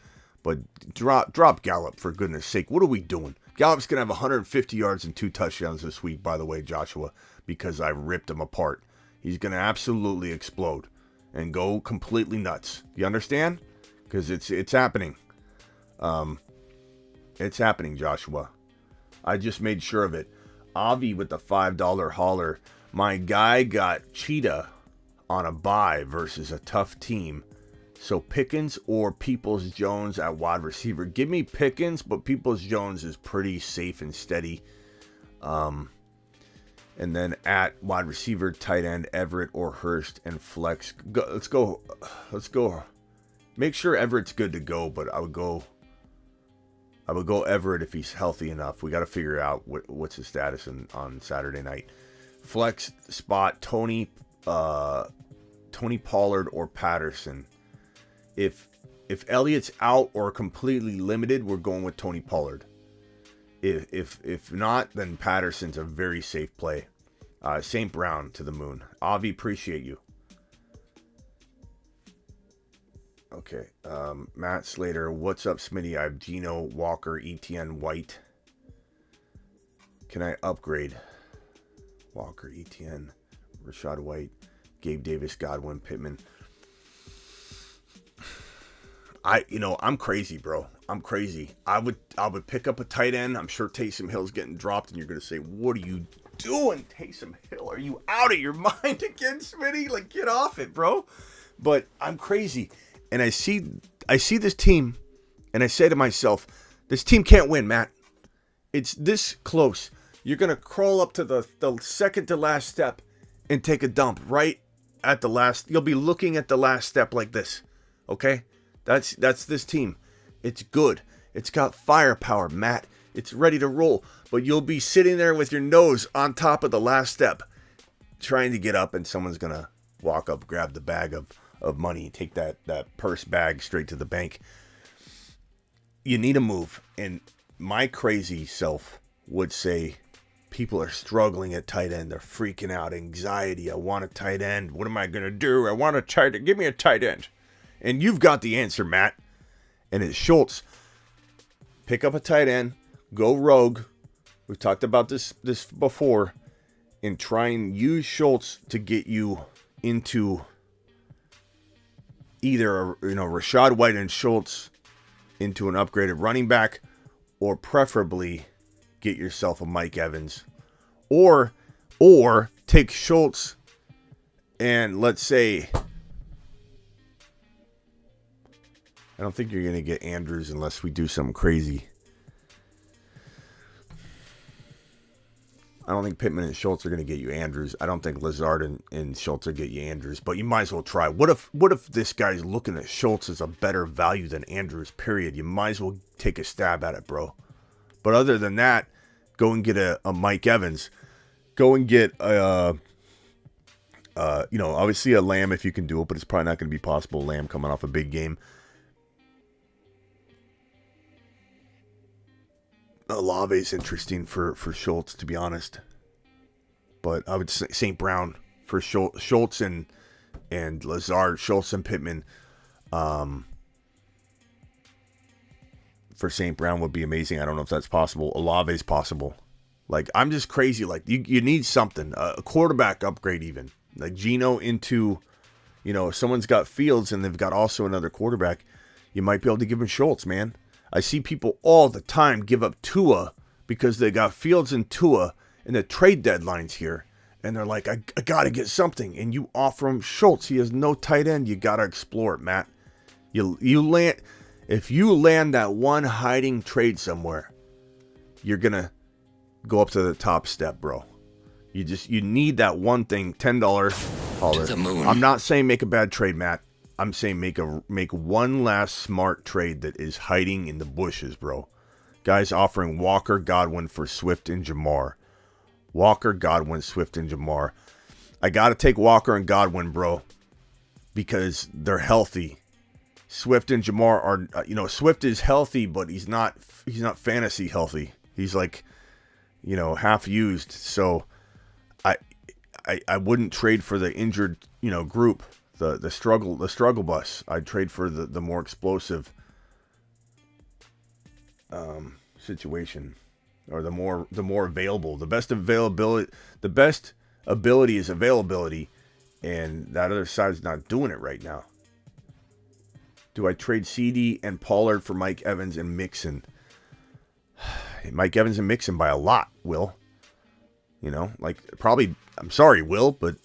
Speaker 1: but drop Gallup, for goodness sake. What are we doing? Gallup's going to have 150 yards and 2 touchdowns this week, by the way, Joshua, because I ripped him apart. He's going to absolutely explode and go completely nuts. You understand? Because it's happening. It's happening, Joshua. I just made sure of it. Avi with the $5 hauler. My guy got Cheetah on a bye versus a tough team. So Pickens or Peoples-Jones at wide receiver. Give me Pickens, but Peoples-Jones is pretty safe and steady. And then at wide receiver, tight end, Everett or Hurst and flex. Let's go. Make sure Everett's good to go, but I would go Everett if he's healthy enough. We got to figure out what's his status on Saturday night. Flex spot, Tony Pollard or Patterson. If Elliott's out or completely limited, we're going with Tony Pollard. If not, then Patterson's a very safe play. St. Brown to the moon. Avi, appreciate you. Okay, Matt Slater, what's up, Smitty? I have Geno, Walker, ETN, White. Can I upgrade? Walker, ETN, Rashad White, Gabe Davis, Godwin, Pittman. I'm crazy, bro. I'm crazy. I would pick up a tight end. I'm sure Taysom Hill's getting dropped, and you're gonna say, "What are you doing, Taysom Hill? Are you out of your mind again, Smitty? Like, get off it, bro." But I'm crazy. And I see this team, and I say to myself, this team can't win, Matt. It's this close. You're going to crawl up to the second to last step and take a dump right at the last. You'll be looking at the last step like this, okay? That's this team. It's good. It's got firepower, Matt. It's ready to roll. But you'll be sitting there with your nose on top of the last step, trying to get up, and someone's going to walk up, grab the bag of money, take that purse bag straight to the bank. You need a move. And my crazy self would say people are struggling at tight end. They're freaking out. Anxiety. I want a tight end. What am I going to do? I want a tight end. Give me a tight end. And you've got the answer, Matt. And it's Schultz. Pick up a tight end. Go rogue. We've talked about this before. And try and use Schultz to get you into either, Rashad White and Schultz into an upgraded running back, or preferably get yourself a Mike Evans, or take Schultz and let's say I don't think you're going to get Andrews unless we do something crazy. I don't think Pittman and Schultz are going to get you Andrews. I don't think Lazard and Schultz will get you Andrews, but you might as well try. What if this guy's looking at Schultz as a better value than Andrews, period? You might as well take a stab at it, bro. But other than that, go and get a Mike Evans. Go and get obviously a Lamb if you can do it, but it's probably not going to be possible. Lamb coming off a big game. Olave is interesting for Schultz, to be honest. But I would say St. Brown for Schultz and Lazard, Schultz and Pittman. For St. Brown would be amazing. I don't know if that's possible. Olave is possible. Like, I'm just crazy. Like, you need something. A quarterback upgrade even. Like, Geno into, if someone's got Fields and they've got also another quarterback, you might be able to give him Schultz, man. I see people all the time give up Tua because they got Fields and Tua in the trade deadlines here. And they're like, I got to get something. And you offer him Schultz. He has no tight end. You got to explore it, Matt. If you land that one hiding trade somewhere, you're going to go up to the top step, bro. You need that one thing, $10 holler.
Speaker 3: To the moon.
Speaker 1: I'm not saying make a bad trade, Matt. I'm saying make one last smart trade that is hiding in the bushes, bro. Guys offering Walker, Godwin for Swift and Jamar. Walker, Godwin, Swift, and Jamar. I got to take Walker and Godwin, bro, because they're healthy. Swift and Jamar are, Swift is healthy, but he's not fantasy healthy. He's like, half used. So I wouldn't trade for the injured, group. The struggle bus. I'd trade for the more explosive situation, or the more available. The best ability is availability, and that other side's not doing it right now. Do I trade CD and Pollard for Mike Evans and Mixon? Mike Evans and Mixon by a lot, Will. Probably. I'm sorry, Will, but.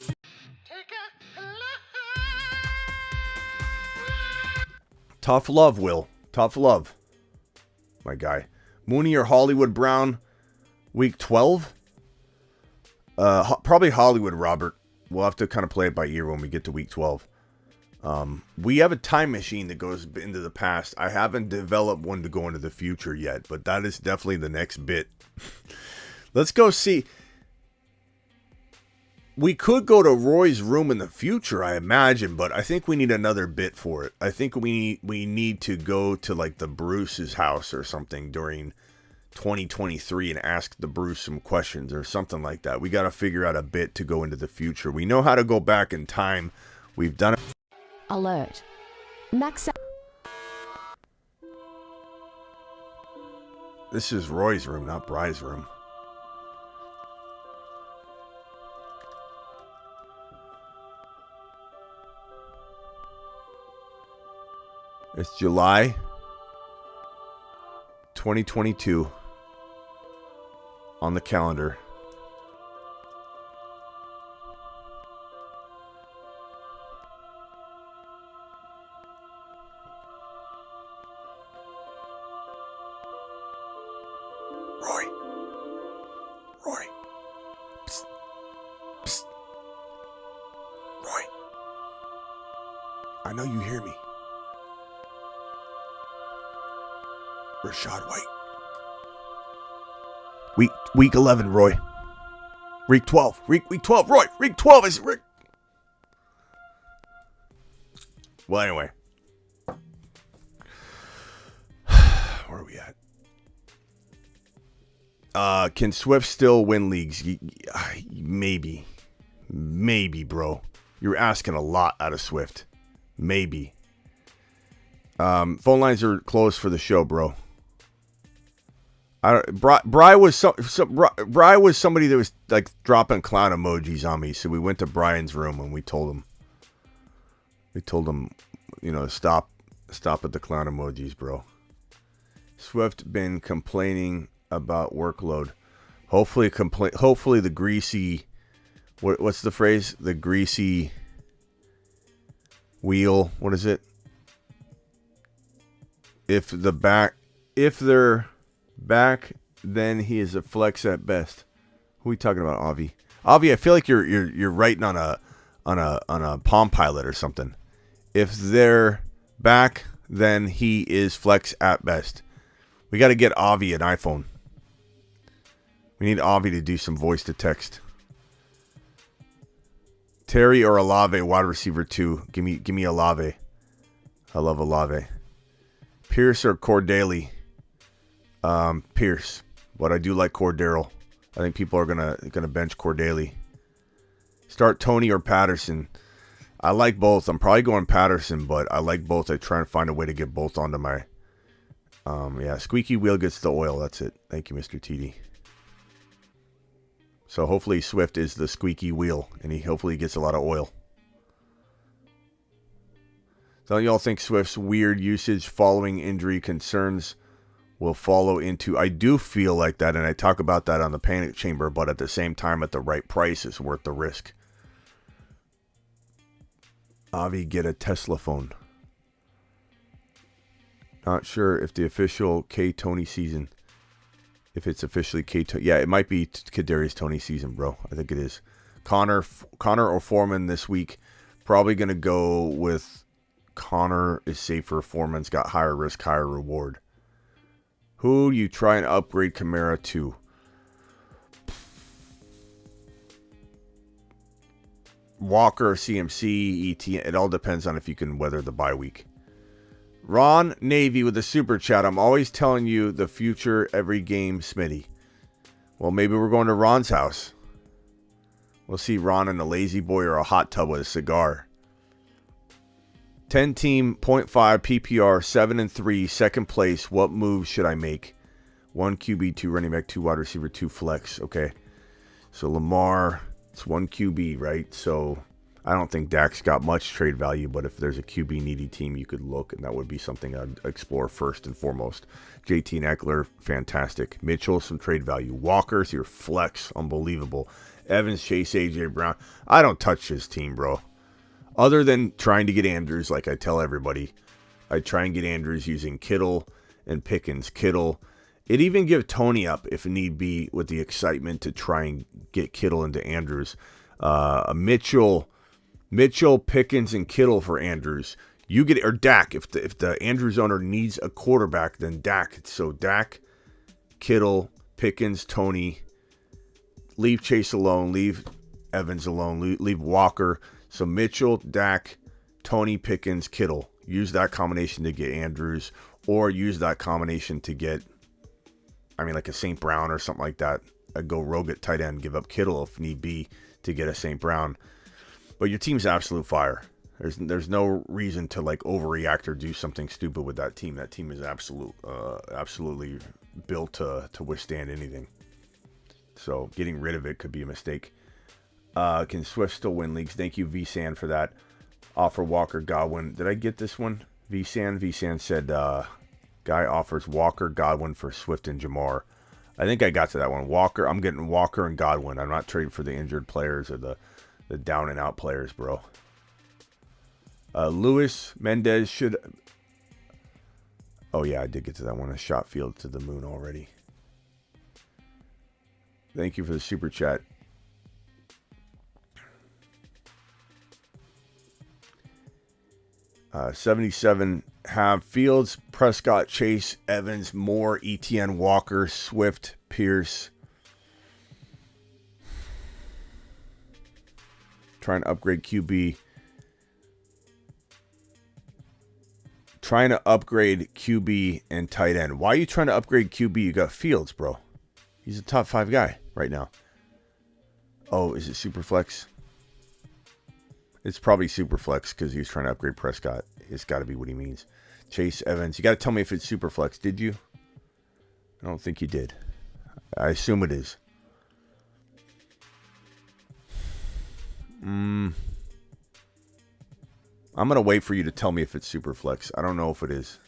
Speaker 1: Tough love, Will. Tough love. My guy. Mooney or Hollywood Brown, week 12? Probably Hollywood, Robert. We'll have to kind of play it by ear when we get to week 12. We have a time machine that goes into the past. I haven't developed one to go into the future yet, but that is definitely the next bit. Let's go see. We could go to Roy's room in the future, I imagine, but I think we need another bit for it. I think we need to go to like the Bruce's house or something during 2023 and ask the Bruce some questions or something like that. We got to figure out a bit to go into the future. We know how to go back in time. We've done it.
Speaker 7: Alert. Max.
Speaker 1: This is Roy's room, not Bry's room. It's July 2022 on the calendar. Roy. Psst. Psst. Roy. I know you hear me. Rashad White. Week 11, Roy. Week 12. Week 12, Roy. Week 12 is Rick. Well, anyway. Where are we at? Can Swift still win leagues? Maybe. Maybe, bro. You're asking a lot out of Swift. Maybe. Phone lines are closed for the show, bro. Bry was somebody that was like dropping clown emojis on me, so we went to Brian's room and we told him, stop at the clown emojis, bro. Swift been complaining about workload. Hopefully the greasy, what's the phrase? The greasy wheel. What is it? If they're back, then he is a flex at best. Who are we talking about, Avi? Avi, I feel like you're writing on a Palm Pilot or something. If they're back, then he is flex at best. We got to get Avi an iPhone. We need Avi to do some voice to text. Terry or Olave, wide receiver 2. Give me Olave. I love Olave. Pierce or Cordelli? Pierce. But I do like Cordero. I think people are gonna bench Cordelli. Start Tony or Patterson. I like both. I'm probably going Patterson, but I like both. I try and find a way to get both onto my. Squeaky wheel gets the oil. That's it. Thank you, Mr. TD. So hopefully Swift is the squeaky wheel, and he hopefully gets a lot of oil. Don't y'all think Swift's weird usage following injury concerns will follow into? I do feel like that, and I talk about that on the Panic Chamber, but at the same time, at the right price, it's worth the risk. Avi, get a Tesla phone. Not sure if the official K-Tony season, if it's officially K-Tony. Yeah, it might be Kadarius Toney season, bro. I think it is. Connor or Foreman this week. Probably going to go with Connor is safer. Foreman's got higher risk, higher reward. Who you try and upgrade Kamara to? Walker, CMC, ETN. It all depends on if you can weather the bye week. Ron Navy with the super chat. I'm always telling you the future every game, Smitty. Well, maybe we're going to Ron's house. We'll see Ron in a lazy boy or a hot tub with a cigar. 10 team, 0.5 PPR, 7-3, second place. What moves should I make? 1 QB, 2 running back, 2 wide receiver, 2 flex. Okay. So Lamar, it's 1 QB, right? So I don't think Dak's got much trade value, but if there's a QB needy team, you could look, and that would be something I'd explore first and foremost. JT and Eckler, fantastic. Mitchell, some trade value. Walker's your flex, unbelievable. Evans, Chase, AJ Brown. I don't touch his team, bro. Other than trying to get Andrews, like I tell everybody, I try and get Andrews using Kittle and Pickens. Kittle. It even give Tony up if need be with the excitement to try and get Kittle into Andrews. Mitchell, Pickens, and Kittle for Andrews. You get, or Dak. If the Andrews owner needs a quarterback, then Dak. So Dak, Kittle, Pickens, Tony. Leave Chase alone. Leave Evans alone. Leave Walker. So Mitchell, Dak, Tony, Pickens, Kittle. Use that combination to get Andrews, or use that combination to get, like a St. Brown or something like that. I'd go rogue at tight end, give up Kittle if need be to get a St. Brown. But your team's absolute fire. There's no reason to overreact or do something stupid with that team. That team is absolutely built to withstand anything. So getting rid of it could be a mistake. Can Swift still win leagues? Thank you, VSAN, for that. Offer Walker, Godwin. Did I get this one? VSAN said guy offers Walker, Godwin for Swift and Jamar. I think I got to that one. Walker. I'm getting Walker and Godwin. I'm not trading for the injured players or the down and out players, bro. Luis Mendez should. Oh yeah, I did get to that one. A shot field to the moon already. Thank you for the super chat. $77 have Fields, Prescott, Chase, Evans, Moore, ETN, Walker, Swift, Pierce. Trying to upgrade QB. Trying to upgrade QB and tight end. Why are you trying to upgrade QB? You got Fields, bro. He's a top 5 guy right now. Oh, is it Superflex? It's probably Superflex because he was trying to upgrade Prescott. It's got to be what he means. Chase, Evans. You got to tell me if it's Superflex. Did you? I don't think you did. I assume it is. I'm going to wait for you to tell me if it's Superflex. I don't know if it is.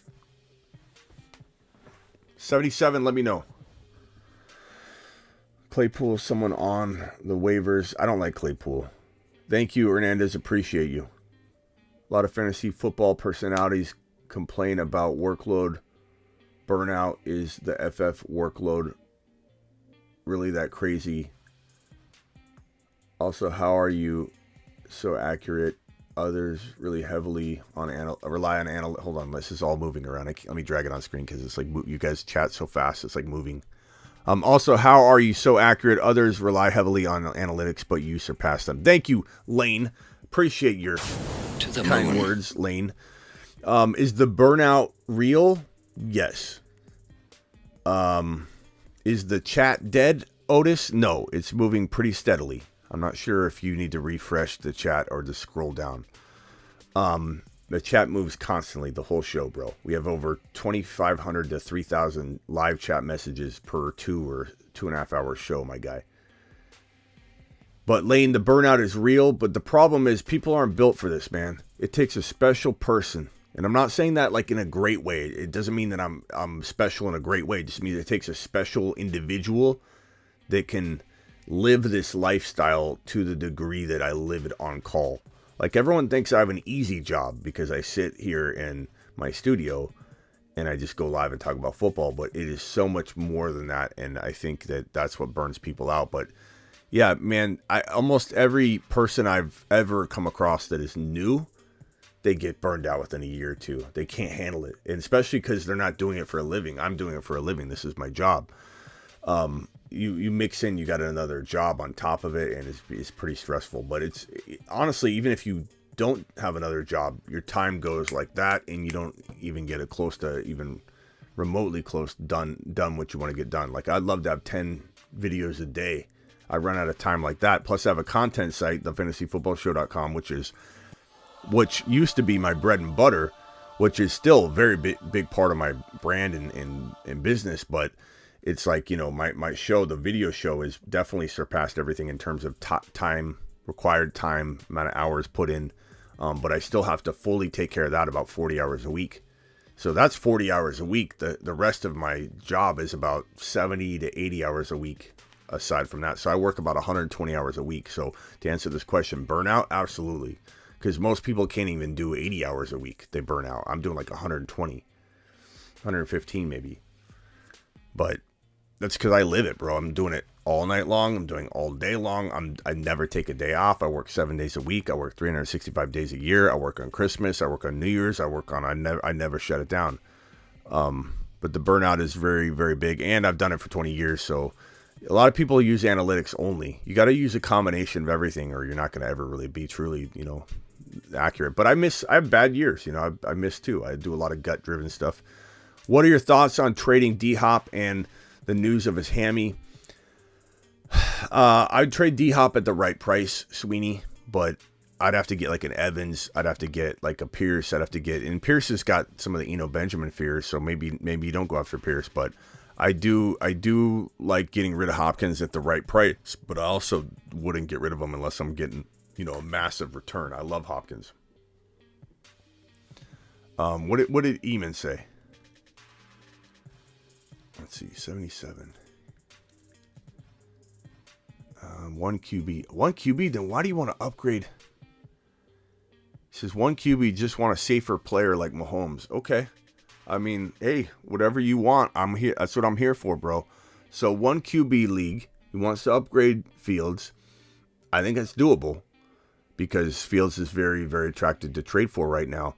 Speaker 1: 77, let me know. Claypool, someone on the waivers. I don't like Claypool. Thank you, Hernandez. Appreciate you. A lot of fantasy football personalities complain about workload burnout? Is the FF workload really that crazy? Also, how are you so accurate? Others really heavily on rely on hold on, this is all moving around. Let me drag it on screen because it's like you guys chat so fast, it's like moving. Also, how are you so accurate? Others rely heavily on analytics, but you surpass them. Thank you, Lane. Appreciate your kind words, Lane. Is the burnout real? Yes. Is the chat dead, Otis? No, it's moving pretty steadily. I'm not sure if you need to refresh the chat or just scroll down. The chat moves constantly the whole show, bro. We have over 2,500 to 3,000 live chat messages per 2 or 2.5 hour show, my guy. But Lane, the burnout is real, but the problem is people aren't built for this, man. It takes a special person. And I'm not saying that like in a great way. It doesn't mean that I'm special in a great way. It just means it takes a special individual that can live this lifestyle to the degree that I live it on call. Like, everyone thinks I have an easy job because I sit here in my studio and I just go live and talk about football, but it is so much more than that, and I think that that's what burns people out. But yeah, man, almost every person I've ever come across that is new, they get burned out within a year or two. They can't handle it, and especially because they're not doing it for a living. I'm doing it for a living. This is my job. You mix in, you got another job on top of it, and it's pretty stressful. But it's honestly, even if you don't have another job, your time goes like that, and you don't even get it close to even remotely close done what you want to get done. Like, I'd love to have 10 videos a day. I run out of time like that. Plus, I have a content site, thefantasyfootballshow.com, which used to be my bread and butter, which is still a very big part of my brand and business, but it's like, you know, my show, the video show, is definitely surpassed everything in terms of required time, amount of hours put in. But I still have to fully take care of that, about 40 hours a week. So that's 40 hours a week. The rest of my job is about 70 to 80 hours a week aside from that. So I work about 120 hours a week. So to answer this question, burnout? Absolutely. Because most people can't even do 80 hours a week. They burn out. I'm doing like 120, 115 maybe. But that's because I live it, bro. I'm doing it all night long. I'm doing it all day long. I never take a day off. I work 7 days a week. I work 365 days a year. I work on Christmas. I work on New Year's. I never shut it down. But the burnout is very, very big, and I've done it for 20 years. So a lot of people use analytics only. You got to use a combination of everything, or you're not going to ever really be truly, you know, accurate. But I have bad years. You know, I miss too. I do a lot of gut driven stuff. What are your thoughts on trading D-Hop and the news of his hammy? I'd trade D-Hop at the right price, Sweeney, but I'd have to get like an Evans. I'd have to get like a Pierce. And Pierce has got some of the Eno Benjamin fears, so maybe you don't go after Pierce, but I do like getting rid of Hopkins at the right price, but I also wouldn't get rid of him unless I'm getting, you know, a massive return. I love Hopkins. What did Eamon say? Let's see, 77. 1 QB, then why do you want to upgrade? He says 1 QB, just want a safer player like Mahomes. Okay. I mean, hey, whatever you want, I'm here. That's what I'm here for, bro. So 1 QB league, he wants to upgrade Fields. I think it's doable because Fields is very, very attractive to trade for right now.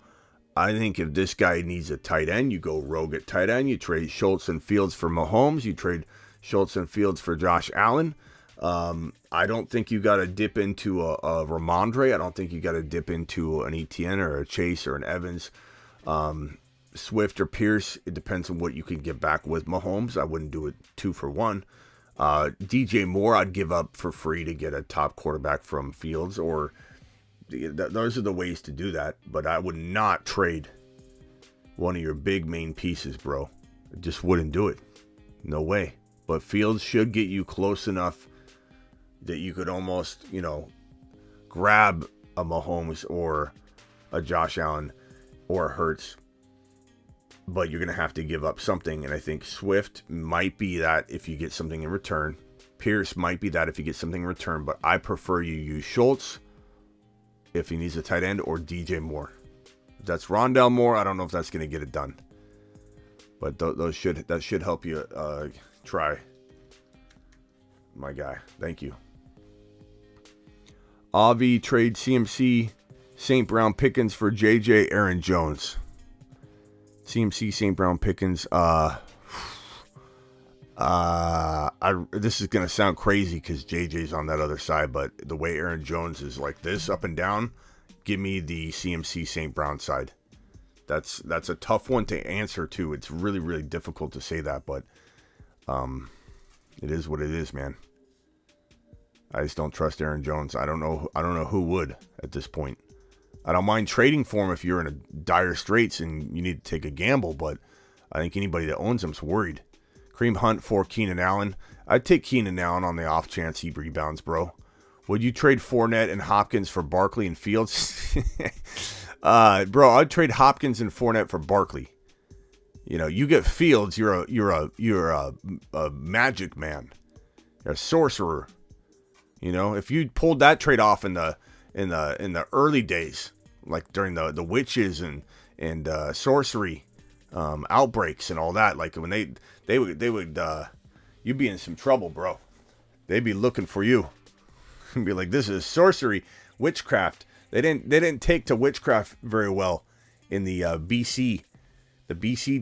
Speaker 1: I think if this guy needs a tight end, you go rogue at tight end. You trade Schultz and Fields for Mahomes. You trade Schultz and Fields for Josh Allen. I don't think you got to dip into a Ramondre. I don't think you got to dip into an Etienne or a Chase or an Evans. Swift or Pierce, it depends on what you can get back with Mahomes. I wouldn't do it 2 for 1. DJ Moore, I'd give up for free to get a top quarterback from Fields, or those are the ways to do that. But I would not trade one of your big main pieces, bro. I just wouldn't do it. No way. But Fields should get you close enough that you could almost, you know, grab a Mahomes or a Josh Allen or a Hurts. But you're going to have to give up something. And I think Swift might be that if you get something in return. Pierce might be that if you get something in return. But I prefer you use Schultz if he needs a tight end, or DJ Moore. If that's Rondell Moore, I don't know if that's going to get it done. But that should help you try. My guy, thank you. Avi trade CMC St. Brown Pickens for JJ Aaron Jones. CMC St. Brown Pickens. This is gonna sound crazy because JJ's on that other side, but the way Aaron Jones is like this up and down, give me the CMC St. Brown side. That's a tough one to answer too. It's really, really difficult to say that, but it is what it is, man. I just don't trust Aaron Jones. I don't know who would at this point. I don't mind trading for him if you're in a dire straits and you need to take a gamble, but I think anybody that owns him's worried. Kareem Hunt for Keenan Allen. I'd take Keenan Allen on the off chance he rebounds, bro. Would you trade Fournette and Hopkins for Barkley and Fields? Bro, I'd trade Hopkins and Fournette for Barkley. You know, you get Fields, you're a magic man. You're a sorcerer. You know, if you pulled that trade off in the early days, like during the witches and sorcery outbreaks and all that, like when they would you'd be in some trouble, bro. They'd be looking for you and be like, this is sorcery, witchcraft. They didn't take to witchcraft very well in the BC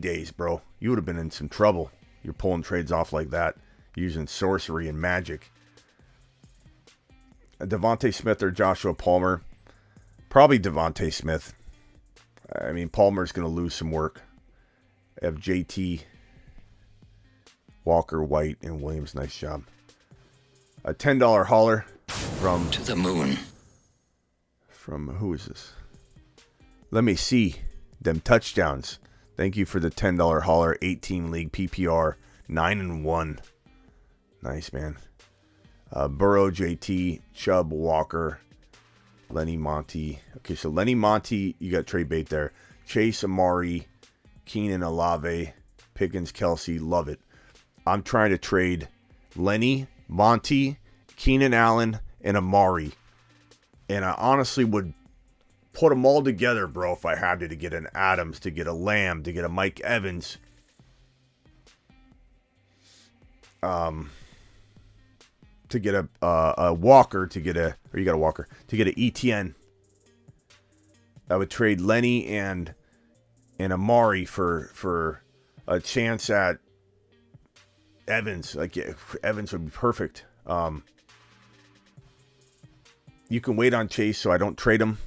Speaker 1: days, bro. You would have been in some trouble. You're pulling trades off like that, using sorcery and magic. Devontae Smith or Joshua Palmer? Probably Devontae Smith. I mean, Palmer's going to lose some work. I have JT, Walker, White, and Williams. Nice job. A $10 hauler from...
Speaker 3: To the moon.
Speaker 1: From who is this? Let me see them touchdowns. Thank you for the $10 hauler. 18 league PPR, 9-1. Nice, man. Burrow, JT, Chubb, Walker, Lenny Monty. Okay, so Lenny Monty, you got trade bait there. Chase, Amari, Keenan, Olave, Pickens, Kelsey. Love it. I'm trying to trade Lenny, Monty, Keenan Allen, and Amari. And I honestly would put them all together, bro, if I had to get an Adams, to get a Lamb, to get a Mike Evans. To get a Walker, to get a ETN. I would trade Lenny and Amari for a chance at Evans. Like, Evans would be perfect. You can wait on Chase, so I don't trade him.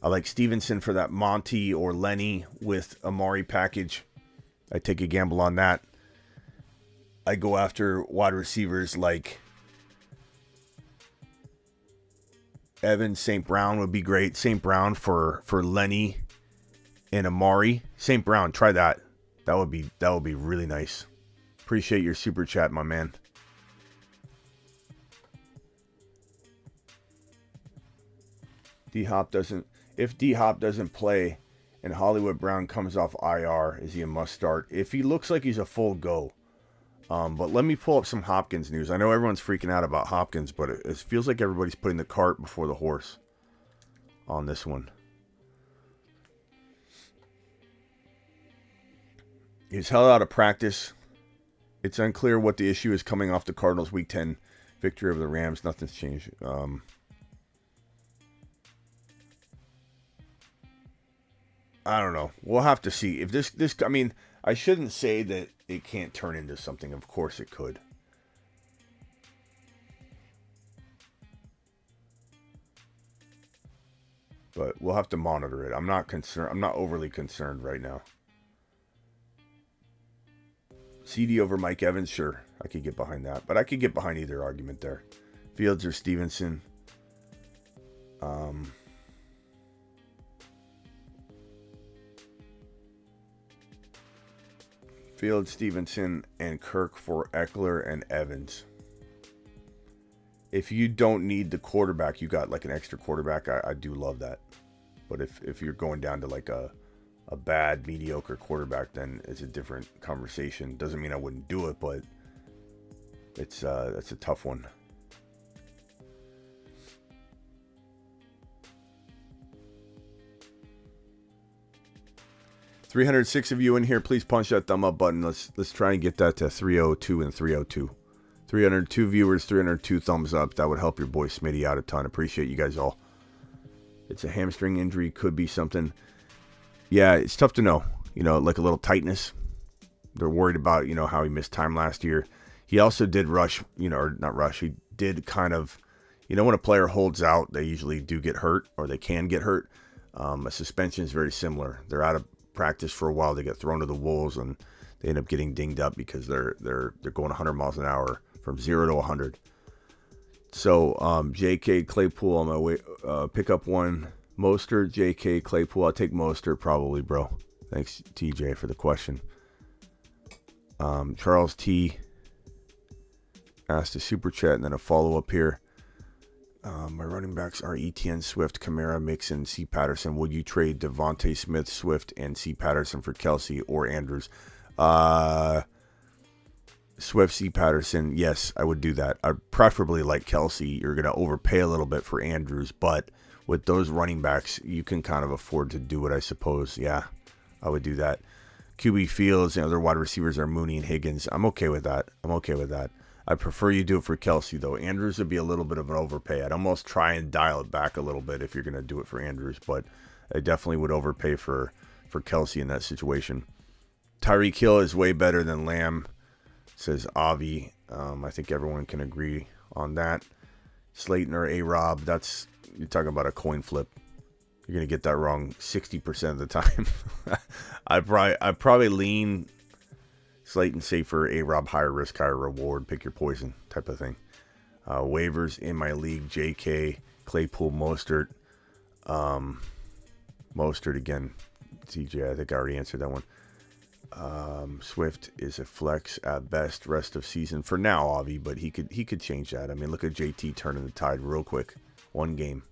Speaker 1: I like Stevenson for that Monty or Lenny with Amari package. I take a gamble on that. I go after wide receivers like Evans. St. Brown would be great. St. Brown for Lenny and Amari. St. Brown, try that. That would be really nice. Appreciate your super chat, my man. If D-Hop doesn't play and Hollywood Brown comes off IR, is he a must start? If he looks like he's a full go. But let me pull up some Hopkins news. I know everyone's freaking out about Hopkins, but it feels like everybody's putting the cart before the horse on this one. He's held out of practice. It's unclear what the issue is coming off the Cardinals' Week 10 victory over the Rams. Nothing's changed. I don't know. We'll have to see. If this I mean, I shouldn't say that it can't turn into something. Of course it could. But we'll have to monitor it. I'm not concerned. I'm not overly concerned right now. CD over Mike Evans, sure. I could get behind that. But I could get behind either argument there. Fields or Stevenson. Fields, Stevenson, and Kirk for Eckler and Evans. If you don't need the quarterback, you got like an extra quarterback, I do love that. But if you're going down to like a bad, mediocre quarterback, then it's a different conversation. Doesn't mean I wouldn't do it, but that's a tough one. 306 of you in here. Please punch that thumb up button. Let's try and get that to 302 and 302. 302 viewers, 302 thumbs up. That would help your boy Smitty out a ton. Appreciate you guys all. It's a hamstring injury. Could be something. Yeah, it's tough to know. You know, like a little tightness. They're worried about, you know, how he missed time last year. He also did rush, you know, or not rush. He did kind of, you know, when a player holds out, they usually do get hurt, or they can get hurt. A suspension is very similar. They're out of practice for a while. They get thrown to the wolves, and they end up getting dinged up because they're going 100 miles an hour from 0 to 100. So J.K. Claypool on my way. Pick up one. Mostert, J.K. Claypool. I'll take Mostert probably, bro. Thanks, TJ, for the question. Charles T. asked a super chat and then a follow-up here. My running backs are Etienne, Swift, Kamara, Mixon, C. Patterson. Would you trade Devontae Smith, Swift, and C. Patterson for Kelsey or Andrews? Swift, C. Patterson, yes, I would do that. I'd preferably like Kelsey. You're going to overpay a little bit for Andrews, but with those running backs, you can kind of afford to do it, I suppose. Yeah, I would do that. QB Fields and other wide receivers are Mooney and Higgins. I'm okay with that. I prefer you do it for Kelsey, though. Andrews would be a little bit of an overpay. I'd almost try and dial it back a little bit if you're going to do it for Andrews, but I definitely would overpay for Kelsey in that situation. Tyreek Hill is way better than Lamb, says Avi. I think everyone can agree on that. Slayton or A-Rob, you're talking about a coin flip. You're going to get that wrong 60% of the time. I probably lean Slayton safer, A-Rob higher risk, higher reward, pick your poison type of thing. Waivers in my league, JK, Claypool, Mostert. Mostert again. TJ, I think I already answered that one. Swift is a flex at best rest of season for now, Avi, but he could change that. I mean, look at JT turning the tide real quick. One game.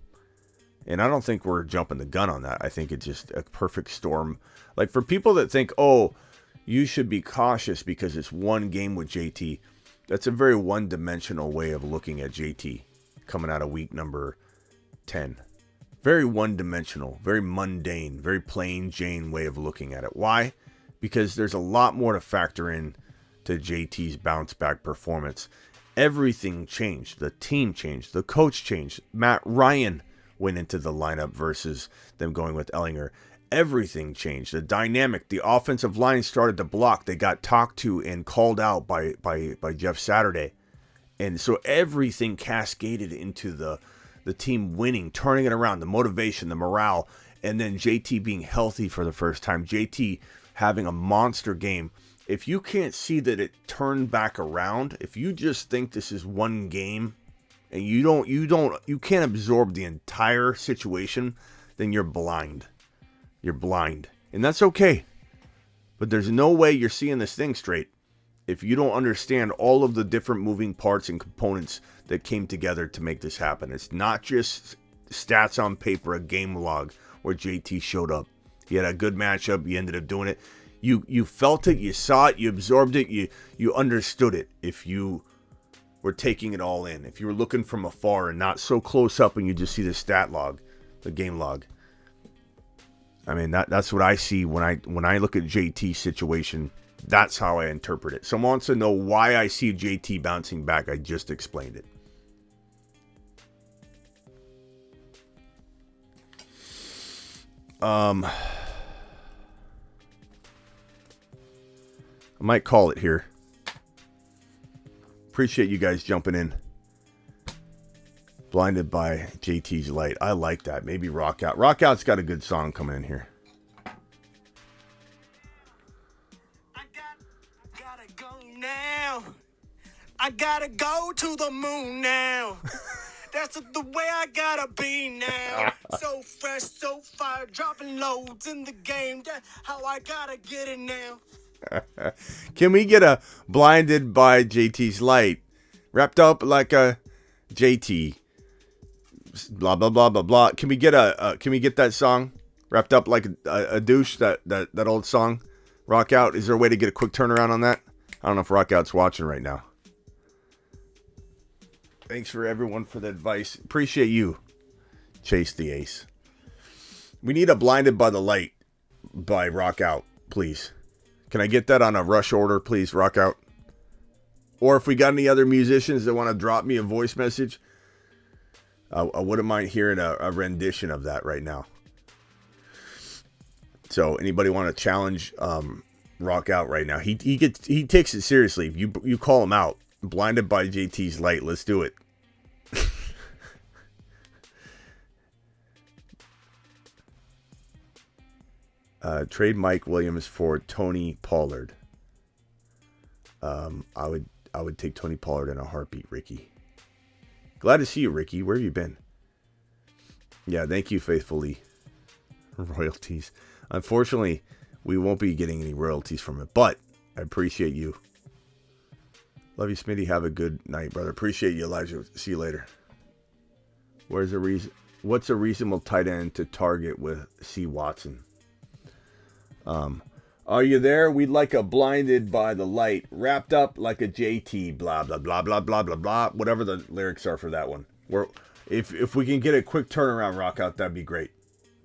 Speaker 1: And I don't think we're jumping the gun on that. I think it's just a perfect storm. Like, for people that think, oh, you should be cautious because it's one game with JT, that's a very one-dimensional way of looking at JT coming out of week number 10. Very one-dimensional, very mundane, very plain Jane way of looking at it. Why? Because there's a lot more to factor in to JT's bounce-back performance. Everything changed. The team changed. The coach changed. Matt Ryan went into the lineup versus them going with Ellinger. Everything changed. The dynamic, the offensive line started to block. They got talked to and called out by Jeff Saturday. And so everything cascaded into the team winning, turning it around, the motivation, the morale, and then JT being healthy for the first time. JT having a monster game. If you can't see that it turned back around, if you just think this is one game and you can't absorb the entire situation, then you're blind. You're blind. And that's okay. But there's no way you're seeing this thing straight if you don't understand all of the different moving parts and components that came together to make this happen. It's not just stats on paper, a game log where JT showed up. He had a good matchup. He ended up doing it. You felt it. You saw it. You absorbed it. You understood it if you were taking it all in. If you were looking from afar and not so close up and you just see the stat log, the game log. I mean, that's what I see when I look at JT's situation. That's how I interpret it. Someone wants to know why I see JT bouncing back. I just explained it. I might call it here. Appreciate you guys jumping in. Blinded by JT's light. I like that. Maybe Rock Out. Rock Out's got a good song coming in here.
Speaker 2: I gotta go now. I gotta go to the moon now. That's the way I gotta be now. So fresh, so fire, dropping loads in the game. That's how I gotta get it now.
Speaker 1: Can we get a Blinded by JT's light? Wrapped up like a JT. Blah blah blah blah blah. Can we get that song wrapped up like a douche? That old song, Rock Out. Is there a way to get a quick turnaround on that? I don't know if Rock Out's watching right now. Thanks for everyone for the advice. Appreciate you. Chase the ace. We need a Blinded by the light by Rock Out, please. Can I get that on a rush order, please, Rock Out? Or if we got any other musicians that want to drop me a voice message, I wouldn't mind hearing a rendition of that right now. So anybody want to challenge Rock Out right now? He takes it seriously. If you call him out, Blinded by JT's Light, let's do it. Trade Mike Williams for Tony Pollard. I would take Tony Pollard in a heartbeat, Ricky. Glad to see you, Ricky. Where have you been? Yeah, thank you, faithfully. Royalties. Unfortunately, we won't be getting any royalties from it, but I appreciate you. Love you, Smitty. Have a good night, brother. Appreciate you, Elijah. See you later. What's a reasonable tight end to target with C. Watson? Are you there? We'd like a Blinded by the Light, wrapped up like a JT, blah, blah, blah, blah, blah, blah, blah, whatever the lyrics are for that one. If we can get a quick turnaround, Rock Out, that'd be great.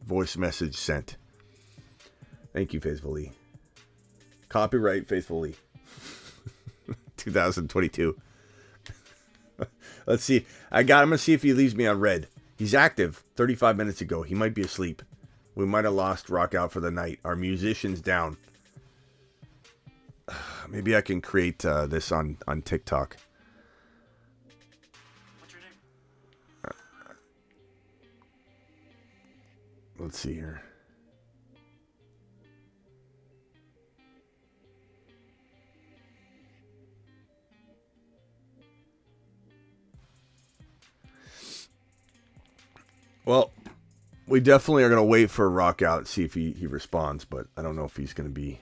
Speaker 1: Voice message sent. Thank you, Faithfully. Copyright, Faithfully. 2022. Let's see. I'm going to see if he leaves me on red. He's active 35 minutes ago. He might be asleep. We might have lost Rock Out for the night. Our musician's down. Maybe I can create this on TikTok.
Speaker 5: What's your name?
Speaker 1: Let's see here. Well, we definitely are going to wait for Rock Out and see if he responds, but I don't know if he's going to be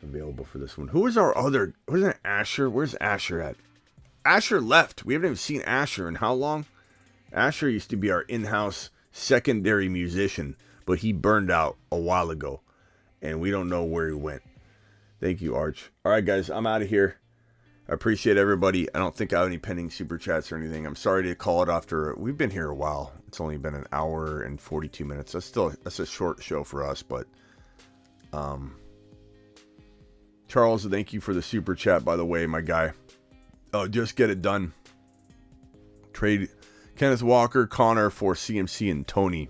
Speaker 1: available for this one. Who is our other? Where's that Asher? Where's Asher at? Asher left. We haven't even seen Asher in how long? Asher used to be our in-house secondary musician, but he burned out a while ago, and we don't know where he went. Thank you, Arch. All right, guys, I'm out of here. I appreciate everybody. I don't think I have any pending super chats or anything. I'm sorry to call it after. We've been here a while. It's only been an hour and 42 minutes. That's a short show for us, but Charles, thank you for the super chat, by the way, my guy. Oh, just get it done. Trade Kenneth Walker, Connor for CMC and Tony.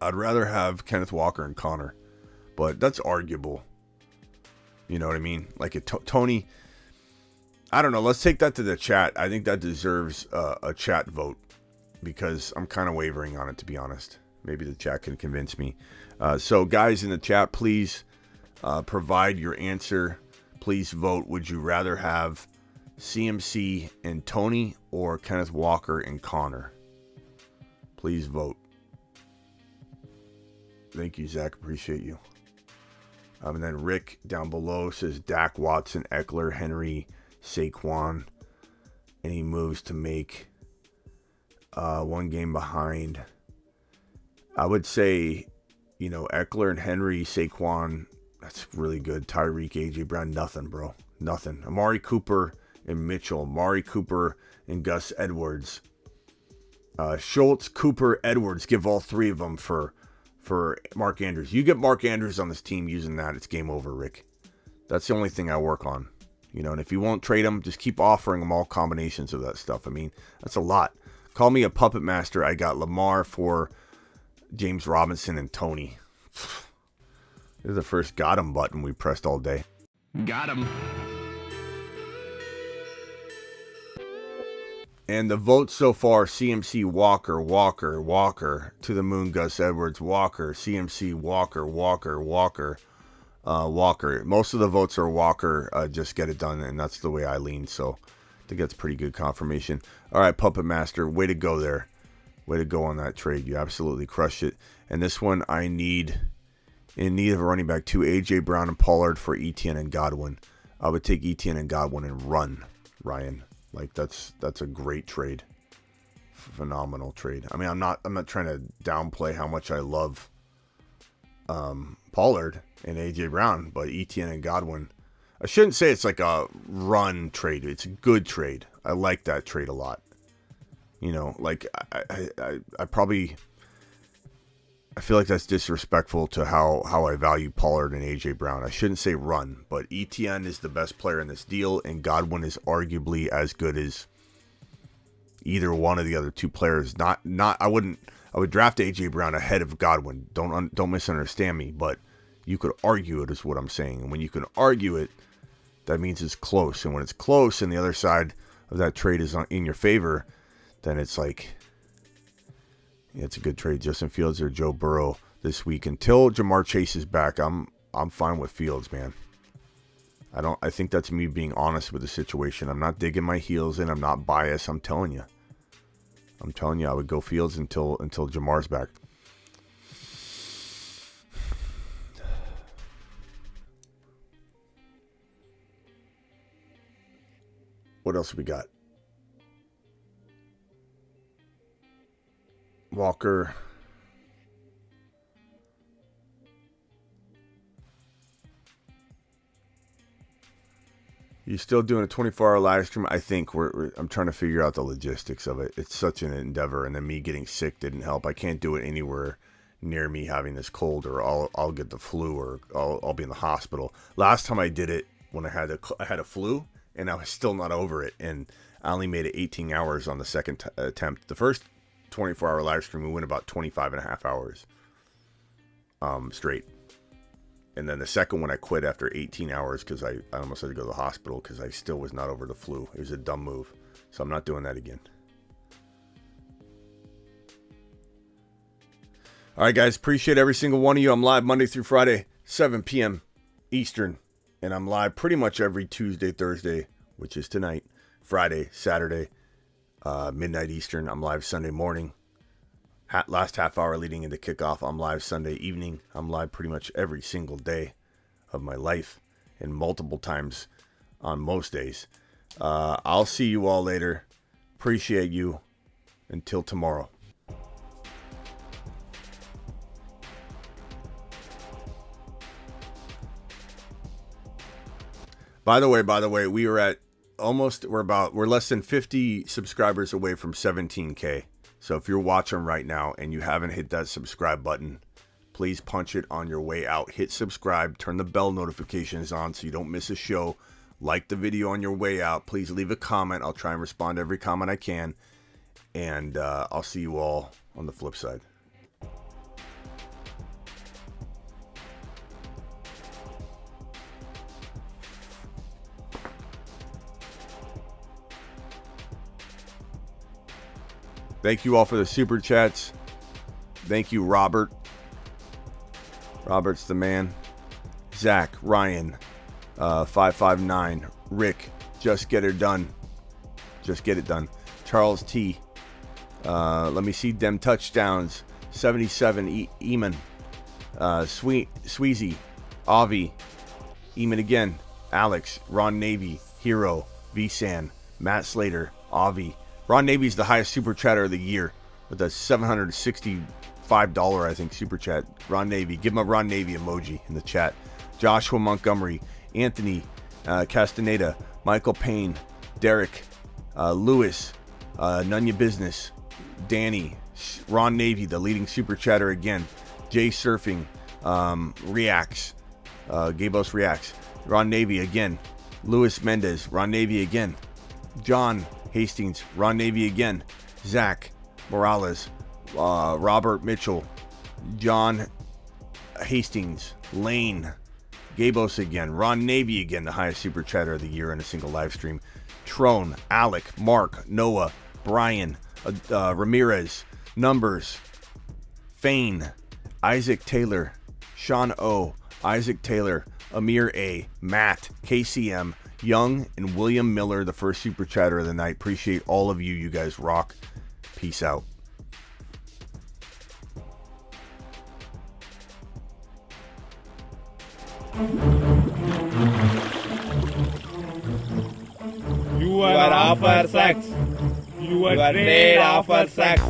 Speaker 1: I'd rather have Kenneth Walker and Connor, but that's arguable. You know what I mean? Like Tony, I don't know. Let's take that to the chat. I think that deserves a chat vote because I'm kind of wavering on it, to be honest. Maybe the chat can convince me. So guys in the chat, please provide your answer. Please vote. Would you rather have CMC and Tony or Kenneth Walker and Connor? Please vote. Thank you, Zach. Appreciate you. And then Rick down below says Dak, Watson, Eckler, Henry, Saquon. Any moves to make? One game behind. I would say, Eckler and Henry, Saquon. That's really good. Tyreek, AJ Brown, nothing, bro. Nothing. Amari Cooper and Mitchell. Amari Cooper and Gus Edwards. Schultz, Cooper, Edwards. Give all three of them for Mark Andrews. You get Mark Andrews on this team using that, it's game over, Rick. That's the only thing I work on. And if you won't trade them, just keep offering them all combinations of that stuff. I mean, that's a lot. Call me a puppet master. I got Lamar for James Robinson and Tony. This is the first got him button we pressed all day.
Speaker 8: Got him.
Speaker 1: And the votes so far, CMC, Walker, Walker, Walker, to the moon, Gus Edwards, Walker, CMC, Walker, Walker, Walker, Walker. Most of the votes are Walker, just get it done, and that's the way I lean, so I think that's pretty good confirmation. All right, Puppet Master, way to go there. Way to go on that trade. You absolutely crushed it. And this one, in need of a running back, too. A.J. Brown and Pollard for Etienne and Godwin. I would take Etienne and Godwin and run, Ryan. Like that's a great trade. Phenomenal trade. I mean, I'm not trying to downplay how much I love Pollard and AJ Brown, but Etienne and Godwin. I shouldn't say it's like a run trade. It's a good trade. I like that trade a lot. Like I probably I feel like that's disrespectful to how I value Pollard and A.J. Brown. I shouldn't say run, but ETN is the best player in this deal, and Godwin is arguably as good as either one of the other two players. I would draft A.J. Brown ahead of Godwin. Don't misunderstand me, but you could argue it is what I'm saying. And when you can argue it, that means it's close. And when it's close and the other side of that trade is in your favor, then it's like, yeah, it's a good trade. Justin Fields or Joe Burrow this week. Until Jamar Chase is back, I'm fine with Fields, man. I think that's me being honest with the situation. I'm not digging my heels in. I'm not biased. I'm telling you, I would go Fields until Jamar's back. What else we got? Walker. You still doing a 24-hour live stream? I think I'm trying to figure out the logistics of it. It's such an endeavor, and then me getting sick didn't help. I can't do it anywhere near me having this cold, or I'll get the flu, or I'll be in the hospital. Last time I did it, when I had a flu, and I was still not over it, and I only made it 18 hours on the second attempt. The first 24-hour live stream, we went about 25 and a half hours straight. And then the second one I quit after 18 hours because I almost had to go to the hospital because I still was not over the flu. It was a dumb move. So I'm not doing that again. All right, guys. Appreciate every single one of you. I'm live Monday through Friday, 7 p.m. Eastern. And I'm live pretty much every Tuesday, Thursday, which is tonight, Friday, Saturday, midnight Eastern. I'm live Sunday morning. Last half hour leading into kickoff. I'm live Sunday evening. I'm live pretty much every single day of my life and multiple times on most days. I'll see you all later. Appreciate you. Until tomorrow. By the way, we are at we're less than 50 subscribers away from 17K. So if you're watching right now and you haven't hit that subscribe button, please punch it on your way out. Hit subscribe, turn the bell notifications on so you don't miss a show. Like the video on your way out. Please leave a comment. I'll try and respond to every comment I can. And I'll see you all on the flip side. Thank you all for the super chats. Thank you, Robert. Robert's the man. Zach, Ryan, 559, Rick, just get it done. Just get it done. Charles T. Let me see them touchdowns. 77, Eamon. Sweezy, Avi, Eamon again. Alex, Ron Navy, Hero, Vsan, Matt Slater, Avi. Ron Navy's the highest super chatter of the year with a $765, I think, super chat. Ron Navy. Give him a Ron Navy emoji in the chat. Joshua Montgomery, Anthony Castaneda, Michael Payne, Derek, Lewis, None Your Business, Danny, Ron Navy, the leading super chatter again. Jay Surfing, Reacts, Gabos Reacts, Ron Navy again. Luis Mendez, Ron Navy again. John Hastings, Ron Navy again. Zach Morales, Robert Mitchell, John Hastings, Lane, Gabos again, Ron Navy again, the highest super chatter of the year in a single live stream. Trone, Alec, Mark, Noah, Brian, Ramirez, Numbers, Fane, Isaac Taylor, Sean O, Isaac Taylor, Amir A, Matt, KCM, Young, and William Miller, the first super chatter of the night. Appreciate all of you. You guys rock. Peace out.
Speaker 8: You are offer sex. You are made offer sex.